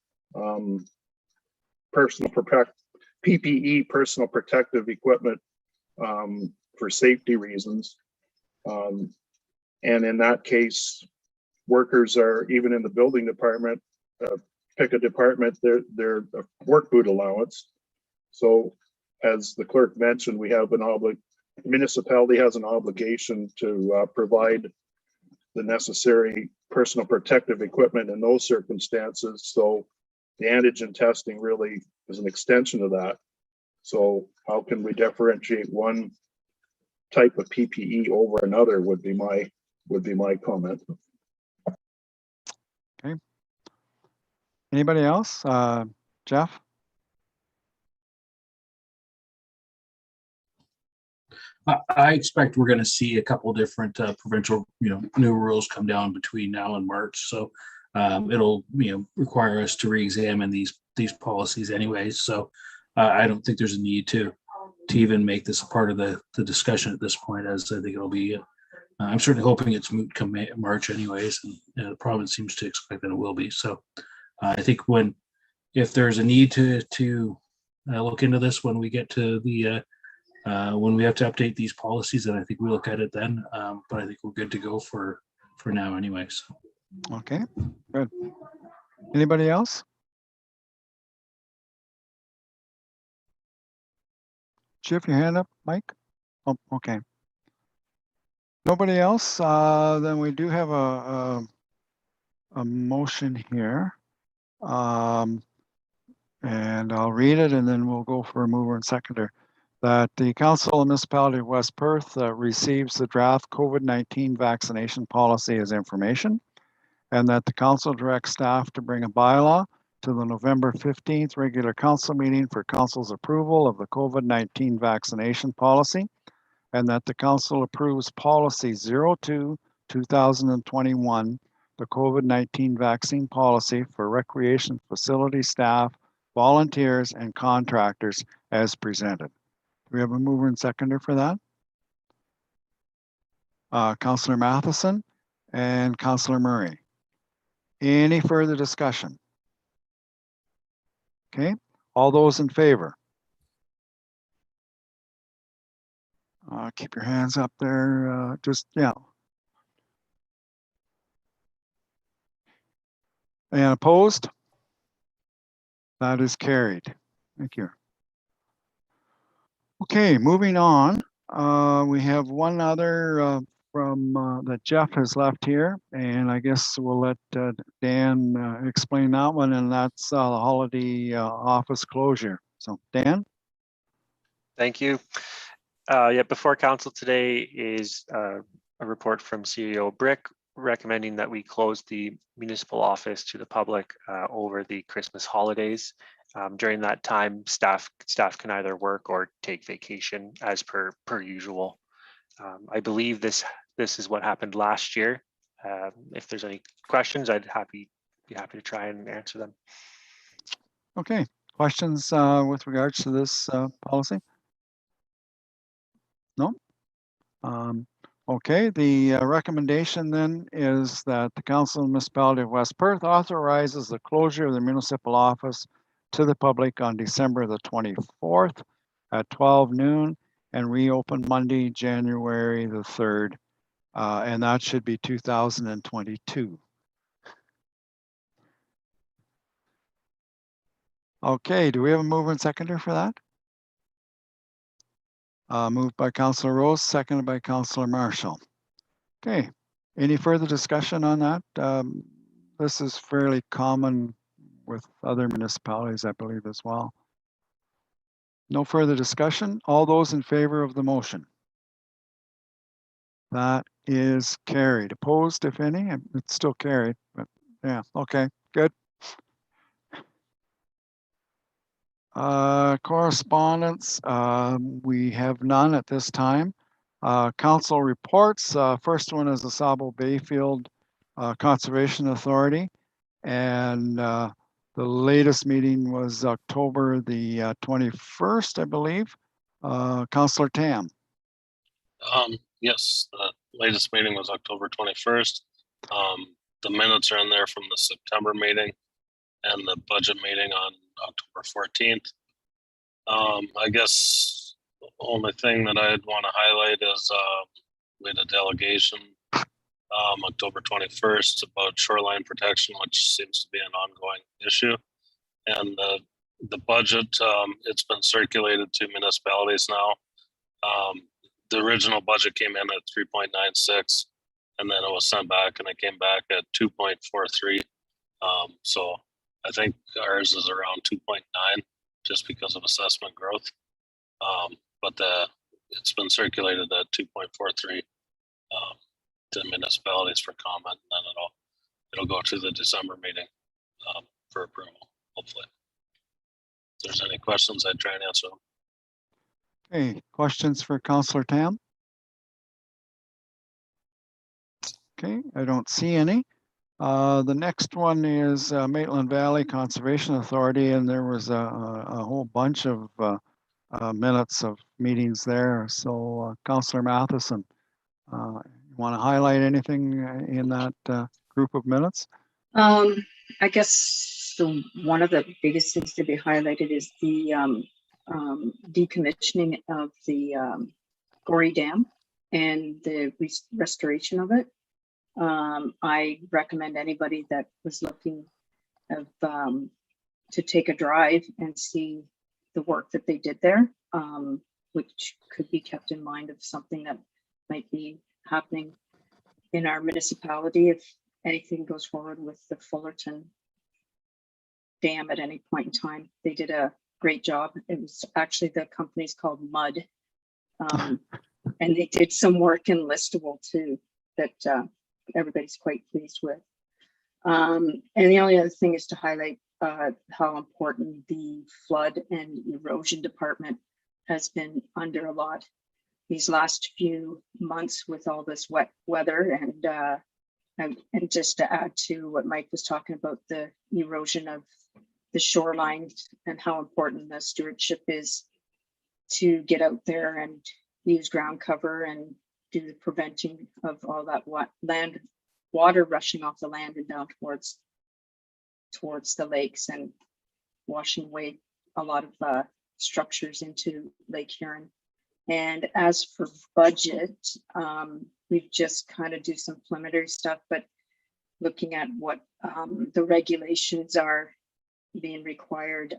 I: PPE, personal protective equipment, for safety reasons. And in that case, workers are, even in the building department, pick a department, their work boot allowance. So as the clerk mentioned, we have municipality has an obligation to provide the necessary personal protective equipment in those circumstances. So the antigen testing really is an extension of that. So how can we differentiate one type of PPE over another would be my comment.
A: Okay. Anybody else? Jeff?
D: I expect we're going to see a couple different provincial, new rules come down between now and March. So it'll, require us to re-examine these policies anyways. So I don't think there's a need to even make this a part of the discussion at this point, as I think it'll be. I'm certainly hoping it's moot come March anyways, and the province seems to expect that it will be. So I think if there's a need to look into this when we get to the when we have to update these policies, then I think we look at it then. But I think we're good to go for now anyways.
A: Okay, good. Anybody else? Did you have your hand up, Mike? Oh, okay. Nobody else? Then we do have a motion here. And I'll read it and then we'll go for a mover and seconder. That the Council of Municipality of West Perth receives the draft COVID-19 vaccination policy as information, and that the council directs staff to bring a bylaw to the November 15th regular council meeting for council's approval of the COVID-19 vaccination policy, and that the council approves policy 02/2021, the COVID-19 vaccine policy for recreation facility staff, volunteers, and contractors as presented. Do we have a mover and seconder for that? Councillor Matheson and Councillor Murray. Any further discussion? Okay, all those in favor? Keep your hands up there, yeah. And opposed? That is carried. Thank you. Okay, moving on. We have one other from that Jeff has left here, and I guess we'll let Dan explain that one, and that's the holiday office closure. So Dan?
C: Thank you. Yeah, before council today is a report from CEO Brick recommending that we close the municipal office to the public over the Christmas holidays. During that time, staff can either work or take vacation as per usual. I believe this is what happened last year. If there's any questions, I'd be happy to try and answer them.
A: Okay, questions with regards to this policy? No? Okay, the recommendation then is that the Council of the Municipality of West Perth authorizes the closure of the municipal office to the public on December the 24th at 12 noon and reopen Monday, January the 3rd, and that should be 2022. Okay, do we have a mover and seconder for that? Moved by Councillor Rose, seconded by Councillor Marshall. Okay, any further discussion on that? This is fairly common with other municipalities, I believe, as well. No further discussion. All those in favor of the motion? That is carried. Opposed, if any? It's still carried, but yeah, okay, good. Correspondence, we have none at this time. Council reports, first one is the Sabo Bayfield Conservation Authority, and the latest meeting was October the 21st, I believe. Councillor Tam.
K: Yes, the latest meeting was October 21st. The minutes are in there from the September meeting and the budget meeting on October 14th. I guess the only thing that I'd want to highlight is we had a delegation October 21st about shoreline protection, which seems to be an ongoing issue. And the budget, it's been circulated to municipalities now. The original budget came in at 3.96, and then it was sent back, and it came back at 2.43. So I think ours is around 2.9 just because of assessment growth. But it's been circulated at 2.43 to municipalities for comment, and then it'll go to the December meeting for approval, hopefully. If there's any questions, I'd try and answer them.
A: Okay, questions for Councillor Tam? Okay, I don't see any. The next one is Maitland Valley Conservation Authority, and there was a whole bunch of minutes of meetings there. So Councillor Matheson, you want to highlight anything in that group of minutes?
J: I guess one of the biggest things to be highlighted is the decommissioning of the Gorey Dam and the restoration of it. I recommend anybody that was looking to take a drive and see the work that they did there, which could be kept in mind of something that might be happening in our municipality if anything goes forward with the Fullerton Dam at any point in time. They did a great job. It was actually, the company's called Mud, and they did some work in Listowel too that everybody's quite pleased with. And the only other thing is to highlight how important the flood and erosion department has been under a lot these last few months with all this wet weather, and just to add to what Mike was talking about, the erosion of the shoreline and how important the stewardship is to get out there and use ground cover and do the preventing of all that water rushing off the land and down towards the lakes and washing away a lot of structures into Lake Huron. And as for budget, we've just kind of do some preliminary stuff, but looking at what the regulations are being required,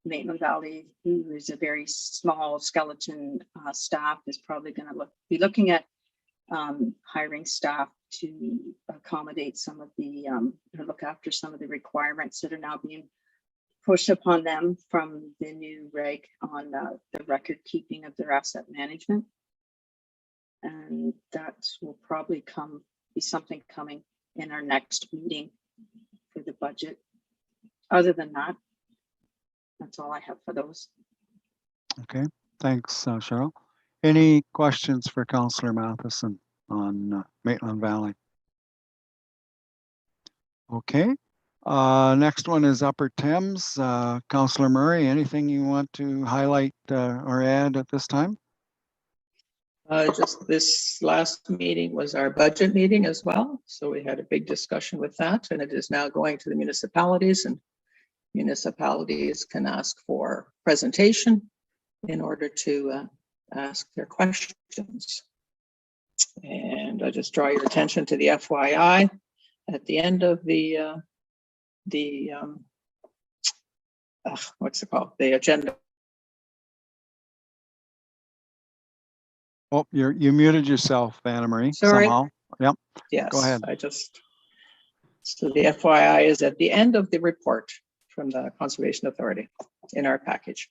J: Maitland Valley, who is a very small skeleton staff, is probably going to be looking at hiring staff to accommodate some of the, or look after some of the requirements that are now being pushed upon them from the new reg on the record keeping of their asset management. And that will probably be something coming in our next meeting for the budget. Other than that, that's all I have for those.
A: Okay, thanks, Cheryl. Any questions for Councillor Matheson on Maitland Valley? Okay, next one is Upper Thames. Councillor Murray, anything you want to highlight or add at this time?
H: Just this last meeting was our budget meeting as well. So we had a big discussion with that, and it is now going to the municipalities, and municipalities can ask for presentation in order to ask their questions. And I just draw your attention to the FYI at the end of the what's it called? The agenda.
A: Oh, you muted yourself, Anna Marie,
H: Sorry.
A: somehow. Yep.
H: Yes,
A: Go ahead.
H: So the FYI is at the end of the report from the Conservation Authority in our package.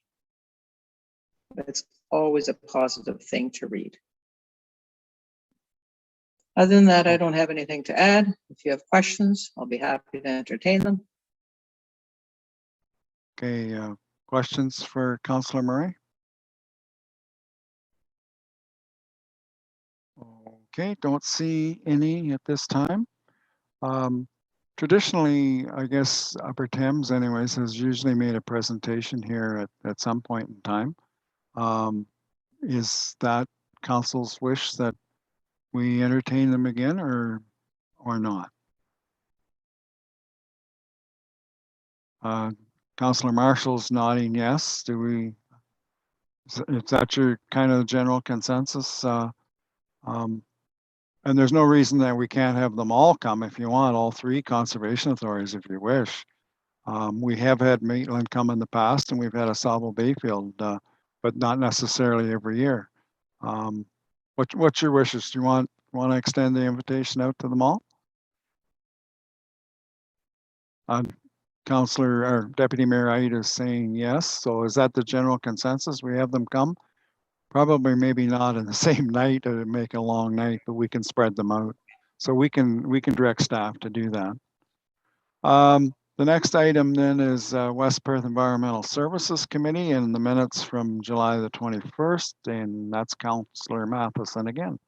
H: It's always a positive thing to read. Other than that, I don't have anything to add. If you have questions, I'll be happy to entertain them.
A: Okay, questions for Councillor Murray? Okay, don't see any at this time. Traditionally, I guess Upper Thames anyways has usually made a presentation here at some point in time. Is that council's wish that we entertain them again or not? Councillor Marshall's nodding yes. Is that your kind of general consensus? And there's no reason that we can't have them all come if you want, all three conservation authorities if you wish. We have had Maitland come in the past and we've had a Sable Bayfield, but not necessarily every year. What's your wishes? Do you want to extend the invitation out to them all? Councillor or Deputy Mayor Ida is saying yes. So is that the general consensus? We have them come? Probably maybe not in the same night to make a long night, but we can spread them out. So we can direct staff to do that. The next item then is West Perth Environmental Services Committee and the minutes from July the 21st, and that's Councillor Matheson again.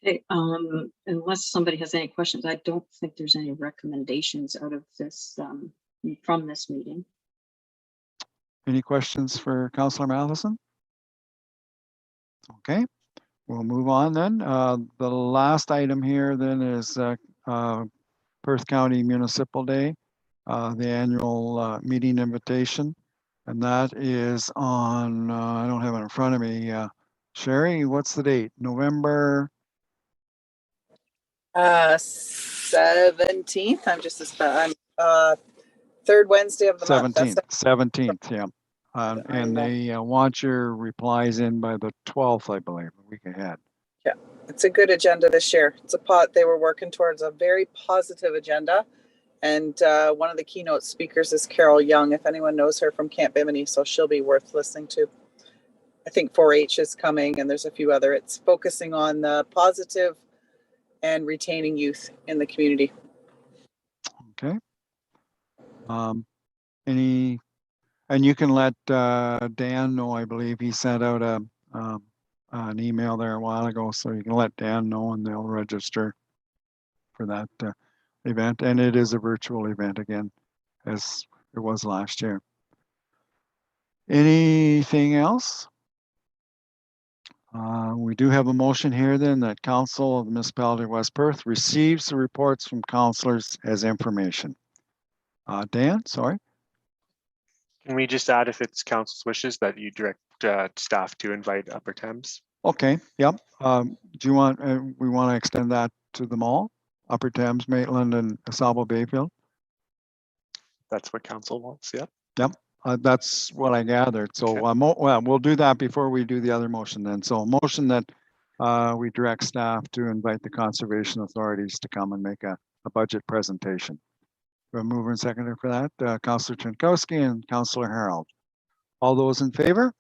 J: Okay, unless somebody has any questions, I don't think there's any recommendations out of this from this meeting.
A: Any questions for Councillor Matheson? Okay, we'll move on then. The last item here then is Perth County Municipal Day, the annual meeting invitation. And that is on, I don't have it in front of me. Sherry, what's the date? November?
L: 17th. I'm third Wednesday of the month.
A: 17th, yeah. And they want your replies in by the 12th, I believe, a week ahead.
L: Yeah, it's a good agenda this year. They were working towards a very positive agenda. And one of the keynote speakers is Carol Young, if anyone knows her from Camp Bimini, so she'll be worth listening to. I think 4-H is coming and there's a few other. It's focusing on the positive and retaining youth in the community.
A: Okay. And you can let Dan know, I believe he sent out an email there a while ago, so you can let Dan know and they'll register for that event. And it is a virtual event again, as it was last year. Anything else? We do have a motion here then that Council of the Municipality of West Perth receives the reports from councillors as information. Dan, sorry.
C: Can we just add, if it's council's wishes, that you direct staff to invite Upper Thames?
A: Okay, yep. Do you want, we want to extend that to them all? Upper Thames, Maitland, and Sable Bayfield?
C: That's what council wants, yeah.
A: Yep, That's what I gathered. So
C: Okay.
A: well, we'll do that before we do the other motion then. So a motion that we direct staff to invite the conservation authorities to come and make a budget presentation. We're mover and seconder for that, Councillor Trinkowski and Councillor Harold. All those in favor?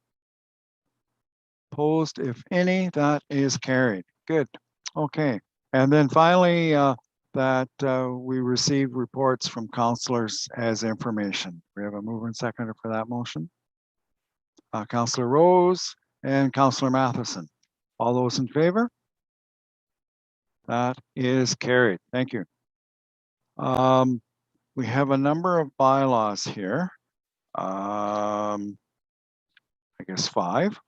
A: Opposed, if any, that is carried. Good. Okay. And then finally, that we receive reports from councillors as information. We have a mover and seconder for that motion. Councillor Rose and Councillor Matheson. All those in favor? That is carried. Thank you. We have a number of bylaws here. I guess 5.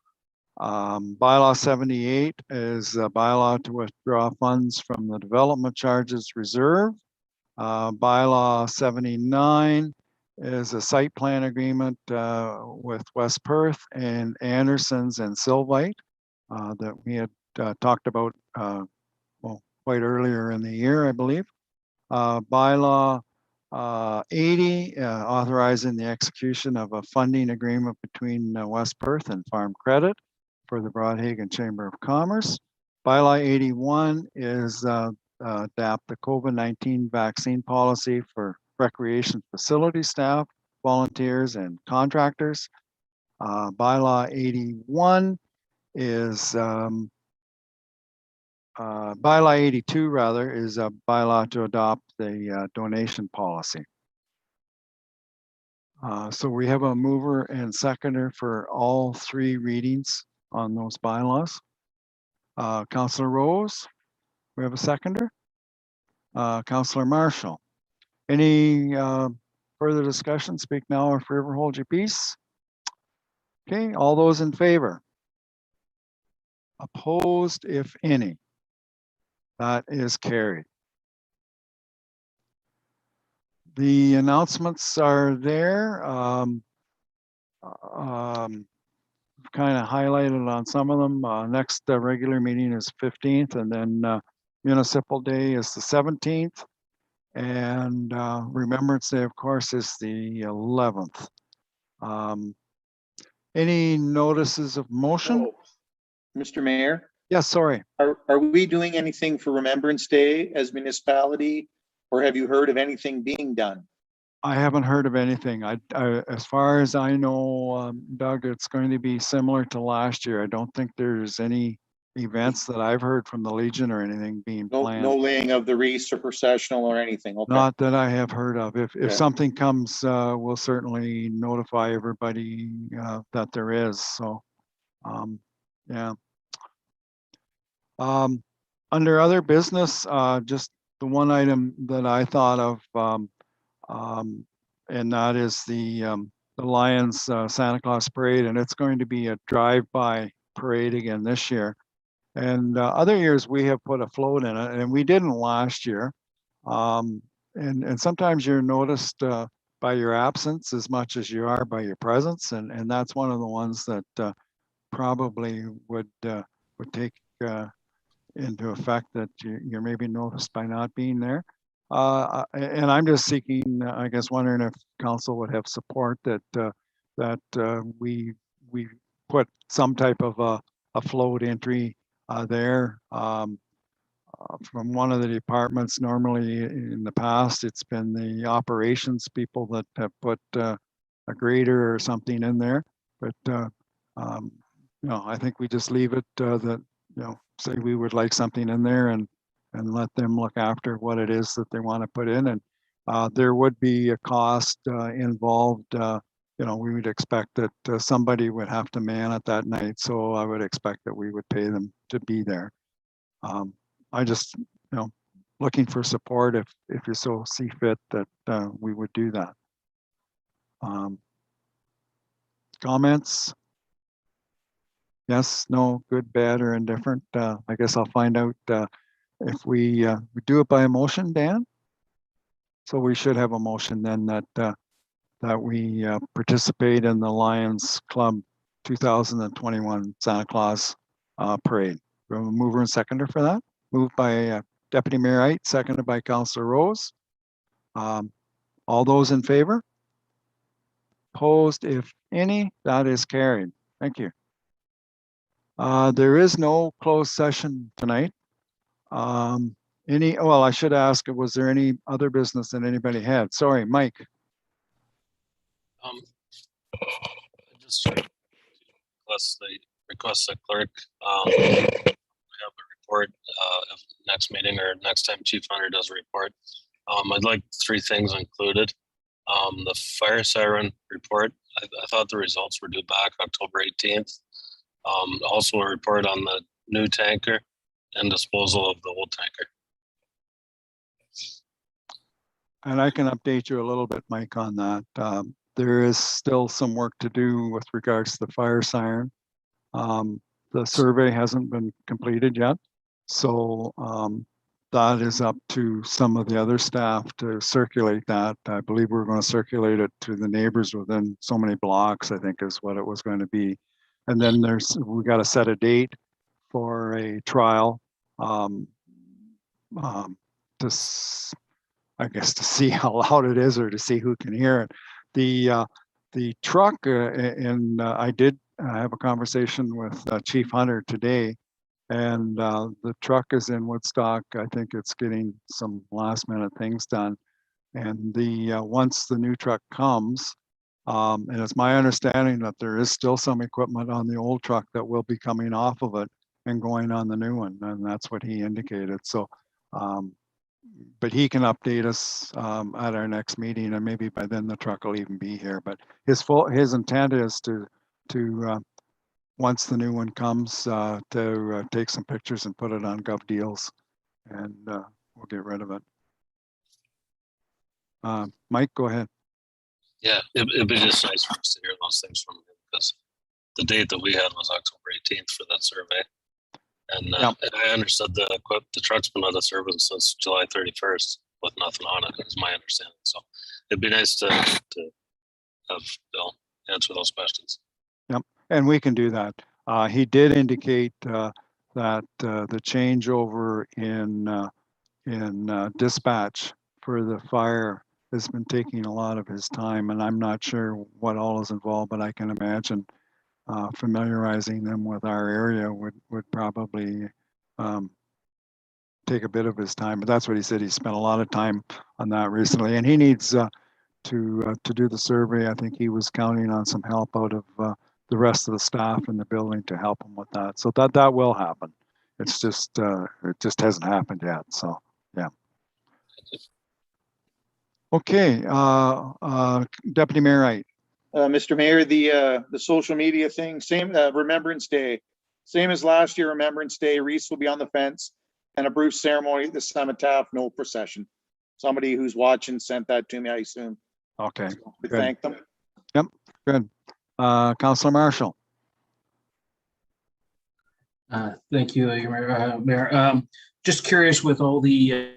A: Bylaw 78 is a bylaw to withdraw funds from the development charges reserve. Bylaw 79 is a site plan agreement with West Perth and Anderson's and Sylvite that we had talked about quite earlier in the year, I believe. Bylaw 80, authorizing the execution of a funding agreement between West Perth and Farm Credit for the Broadhaven Chamber of Commerce. Bylaw 81 is adapt the COVID-19 vaccine policy for recreation facility staff, volunteers, and contractors. Bylaw 81 is bylaw 82 rather is a bylaw to adopt the donation policy. So we have a mover and seconder for all 3 readings on those bylaws. Councillor Rose, we have a seconder. Councillor Marshall, any further discussion? Speak now or forever hold your peace. Okay, all those in favor? Opposed, if any? That is carried. The announcements are there. Kind of highlighted on some of them. Next regular meeting is 15th, and then Municipal Day is the 17th. And Remembrance Day, of course, is the 11th. Any notices of motion?
G: Oh, Mr. Mayor,
A: Yes, sorry.
G: are we doing anything for Remembrance Day as municipality, or have you heard of anything being done?
A: I haven't heard of anything. As far as I know, Doug, it's going to be similar to last year. I don't think there's any events that I've heard from the Legion or anything being planned.
G: No laying of the wreaths or processional or anything. Okay.
A: Not that I have heard of. If
G: Okay.
A: something comes, we'll certainly notify everybody that there is. So, yeah. Under other business, just the one item that I thought of, and that is the Lions Santa Claus Parade, and it's going to be a drive-by parade again this year. And other years we have put a float in it, and we didn't last year. And sometimes you're noticed by your absence as much as you are by your presence, and that's one of the ones that probably would take into effect that you're maybe noticed by not being there. And I'm just seeking, I guess, wondering if council would have support that we put some type of a float entry there from one of the departments. Normally in the past, it's been the operations people that have put a grader or something in there. But I think we just leave it that, say we would like something in there and let them look after what it is that they want to put in. And there would be a cost involved. We would expect that somebody would have to man it that night. So I would expect that we would pay them to be there. I just, looking for support if you so see fit that we would do that. Comments? Yes, no, good, bad, or indifferent. I guess I'll find out if we do it by a motion, Dan. So we should have a motion then that we participate in the Lions Club 2021 Santa Claus Parade. We have a mover and seconder for that. Moved by Deputy Mayor Ait, seconded by Councillor Rose. All those in favor? Opposed, if any? That is carried. Thank you. There is no closed session tonight. Well, I should ask, was there any other business that anybody had? Sorry, Mike.
K: Just request the clerk, we have a report, next meeting or next time Chief Hunter does a report. I'd like 3 things included. The fire siren report, I thought the results were due back October 18th. Also a report on the new tanker and disposal of the old tanker.
A: And I can update you a little bit, Mike, on that. There is still some work to do with regards to the fire siren. The survey hasn't been completed yet. So that is up to some of the other staff to circulate that. I believe we're going to circulate it to the neighbors within so many blocks, I think is what it was going to be. And then we got to set a date for a trial I guess to see how loud it is or to see who can hear it. The truck, I did have a conversation with Chief Hunter today, and the truck is in Woodstock. I think it's getting some last minute things done. And once the new truck comes, and it's my understanding that there is still some equipment on the old truck that will be coming off of it and going on the new one, and that's what he indicated. So, but he can update us at our next meeting, and maybe by then the truck will even be here. But his intent is to once the new one comes, to take some pictures and put it on Gov Deals, and we'll get rid of it. Mike, go ahead.
K: Yeah, it'd be just nice for us to hear those things from him, because the date that we had was October 18th for that survey. And, and I understood the truck's been out of service since July 31st with nothing on it, is my understanding. So it'd be nice to have Bill answer those questions.
A: Yep, and we can do that. He did indicate that the changeover in dispatch for the fire has been taking a lot of his time, and I'm not sure what all is involved, but I can imagine familiarizing them with our area would probably take a bit of his time. But that's what he said. He spent a lot of time on that recently, and he needs to do the survey. I think he was counting on some help out of the rest of the staff in the building to help him with that. So that will happen. It's just it just hasn't happened yet. So yeah. Okay, Deputy Mayor Wright.
G: Mr. Mayor, the social media thing, same, Remembrance Day, same as last year, Remembrance Day, wreaths will be on the fence, and a Bruce ceremony at the Cemetery, no procession. Somebody who's watching sent that to me, I assume.
A: Okay.
G: So we thank them.
A: Yep, good. Councilor Marshall.
D: Thank you, Mayor. Just curious, with all the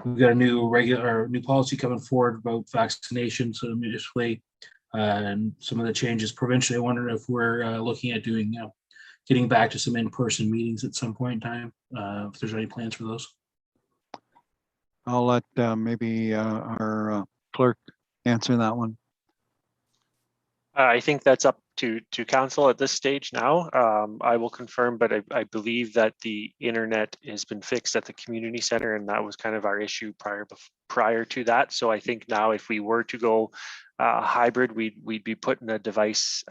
D: we've got a new policy coming forward about vaccinations municipally, and some of the changes provincially. I wonder if we're looking at doing, getting back to some in-person meetings at some point in time, if there's any plans for those.
A: I'll let maybe our clerk answer that one.
C: I think that's up to council at this stage now. I will confirm, but I believe that the internet has been fixed at the community center, and that was kind of our issue prior to that. So I think now if we were to go hybrid, we'd be putting a device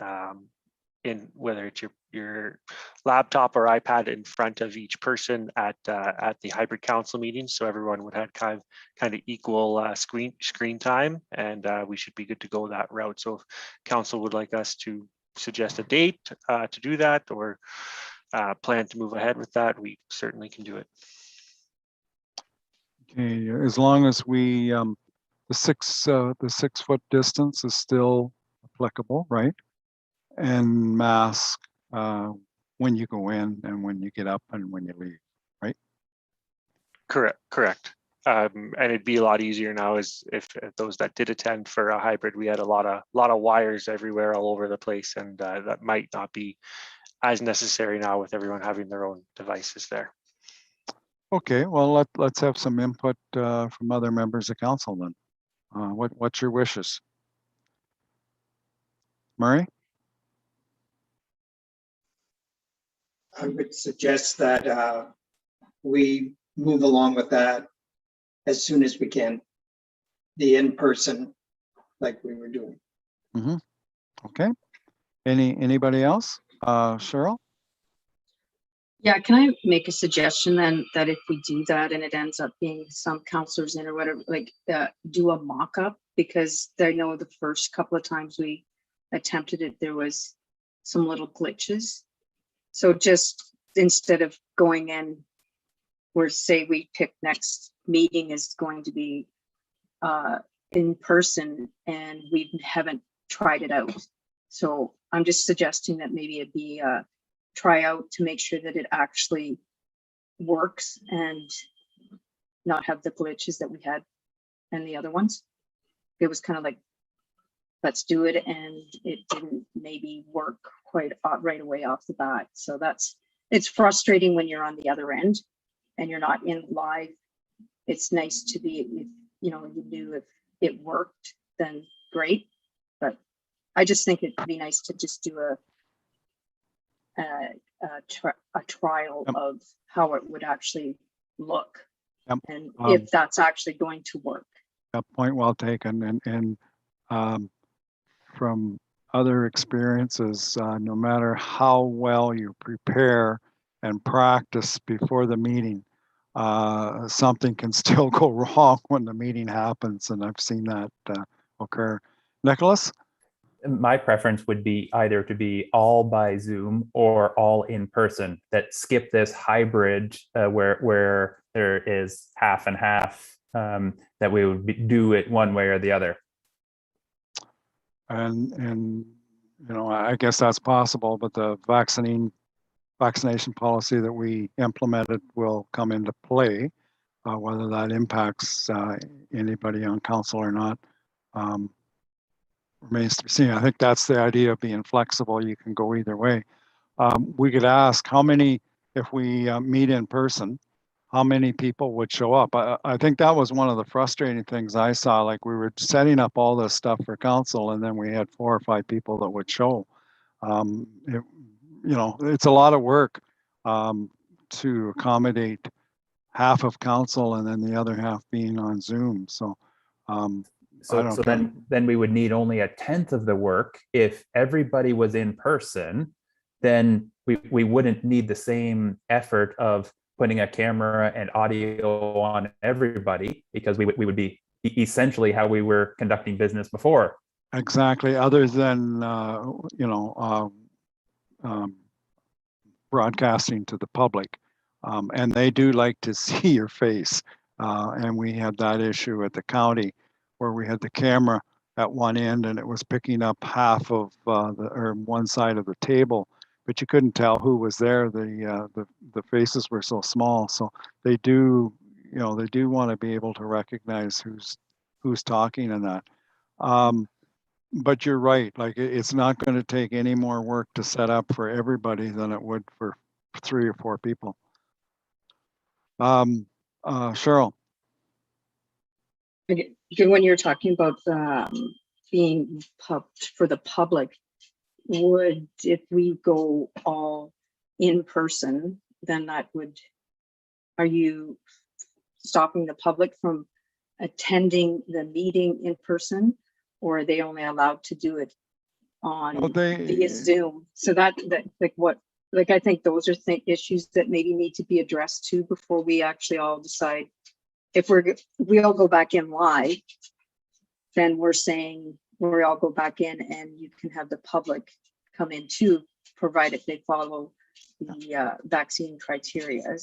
C: in, whether it's your laptop or iPad, in front of each person at the hybrid council meeting, so everyone would have kind of equal screen time, and we should be good to go that route. So if council would like us to suggest a date to do that, or plan to move ahead with that, we certainly can do it.
A: Okay, as long as we the 6 foot distance is still applicable, right? And mask when you go in and when you get up and when you leave, right?
C: Correct. And it'd be a lot easier now, as if those that did attend for a hybrid, we had a lot of wires everywhere all over the place, and that might not be as necessary now with everyone having their own devices there.
A: Okay, well let's have some input from other members of council then. What's your wishes? Murray?
M: I would suggest that we move along with that as soon as we can. The in-person, like we were doing.
A: Mm-hmm. Okay. Anybody else? Cheryl?
J: Yeah, can I make a suggestion then that if we do that and it ends up being some counselors in or whatever, like do a mock-up? Because I know the first couple of times we attempted it, there was some little glitches. So just instead of going in, where say we pick next meeting is going to be in person and we haven't tried it out. So I'm just suggesting that maybe it be a tryout to make sure that it actually works and not have the glitches that we had and the other ones. It was kind of like, let's do it, and it didn't maybe work quite right away off the bat. So it's frustrating when you're on the other end and you're not in live. It's nice to be, if you knew if it worked, then great. But I just think it'd be nice to just do a trial of how it would actually look, and if that's actually going to work.
A: A point well taken. And from other experiences, no matter how well you prepare and practice before the meeting, something can still go wrong when the meeting happens, and I've seen that occur. Nicholas?
F: My preference would be either to be all by Zoom or all in person, that skip this hybrid where there is half and half, that we would do it one way or the other.
A: And I guess that's possible, but the vaccination policy that we implemented will come into play. Whether that impacts anybody on council or not remains to be seen. I think that's the idea of being flexible. You can go either way. We could ask how many, if we meet in person, how many people would show up. I think that was one of the frustrating things I saw. Like, we were setting up all this stuff for council, and then we had 4 or 5 people that would show. It's a lot of work to accommodate half of council and then the other half being on Zoom. So
F: then we would need only 1/10 of the work. If everybody was in person, then we wouldn't need the same effort of putting a camera and audio on everybody, because we would be essentially how we were conducting business before.
A: Exactly. Other than broadcasting to the public, and they do like to see your face. And we had that issue at the county where we had the camera at one end and it was picking up half of one side of the table, but you couldn't tell who was there. The faces were so small, so they do want to be able to recognize who's talking and that. But you're right, like it's not going to take any more work to set up for everybody than it would for 3 or 4 people. Cheryl?
J: When you're talking about being for the public, if we go all in person, then are you stopping the public from attending the meeting in person, or are they only allowed to do it on via Zoom? So I think those are issues that maybe need to be addressed too before we actually all decide. If we all go back in live, then we're saying we all go back in and you can have the public come in too, provided they follow the vaccine criteria.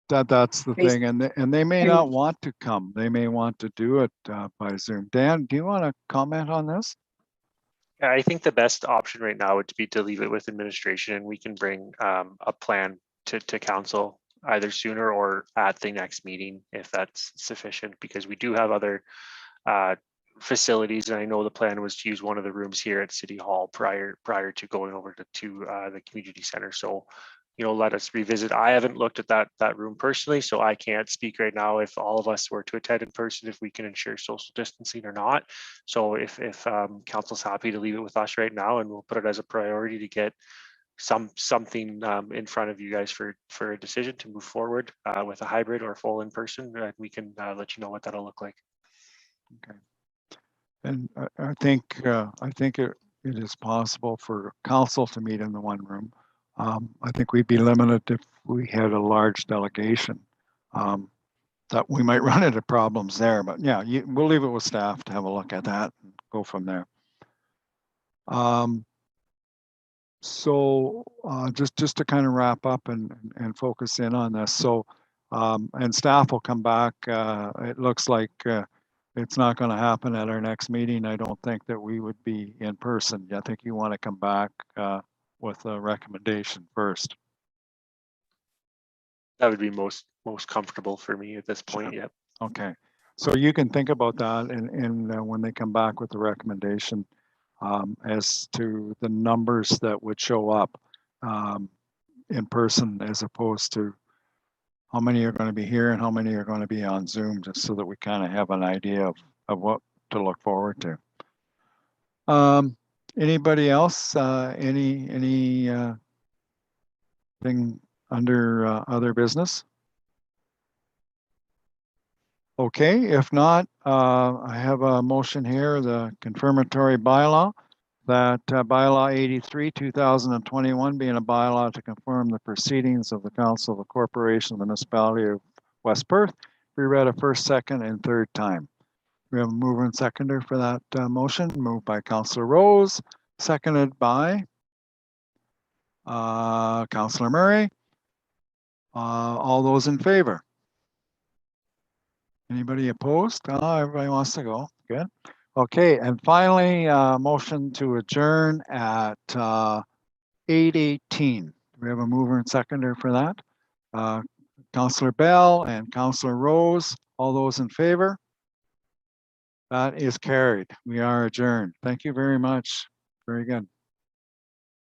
A: That's the thing, and they may not want to come. They may want to do it by Zoom. Dan, do you want to comment on this?
C: Yeah, I think the best option right now would be to leave it with administration, and we can bring a plan to council either sooner or at the next meeting if that's sufficient, because we do have other facilities, and I know the plan was to use one of the rooms here at City Hall prior to going over to the community center. So let us revisit. I haven't looked at that room personally, so I can't speak right now if all of us were to attend in person, if we can ensure social distancing or not. So if council's happy to leave it with us right now, and we'll put it as a priority to get something in front of you guys for a decision to move forward with a hybrid or full in person, we can let you know what that'll look like.
A: Okay. And I think it is possible for council to meet in the one room. I think we'd be limited if we had a large delegation. That we might run into problems there, but yeah, we'll leave it with staff to have a look at that and go from there. So just to kind of wrap up and focus in on this. So and staff will come back. It looks like it's not going to happen at our next meeting. I don't think that we would be in person. I think you want to come back with a recommendation first.
C: That would be most comfortable for me at this point. Yep.
A: Okay. So you can think about that and when they come back with the recommendation as to the numbers that would show up in person, as opposed to how many are going to be here and how many are going to be on Zoom, just so that we kind of have an idea of what to look forward to. Anybody else? Any thing under other business? Okay, if not, I have a motion here, the confirmatory bylaw, that bylaw 83, 2021 being a bylaw to confirm the proceedings of the Council of the Corporation of the Municipality of West Perth, be read a first, second, and third time. We have a mover and seconder for that motion, moved by Councillor Rose, seconded by Councillor Murray. All those in favor? Anybody opposed? Everybody wants to go. Good. Okay, and finally, motion to adjourn at 8:18. We have a mover and seconder for that. Councillor Bell and Councillor Rose, all those in favor? That is carried. We are adjourned. Thank you very much. Very good.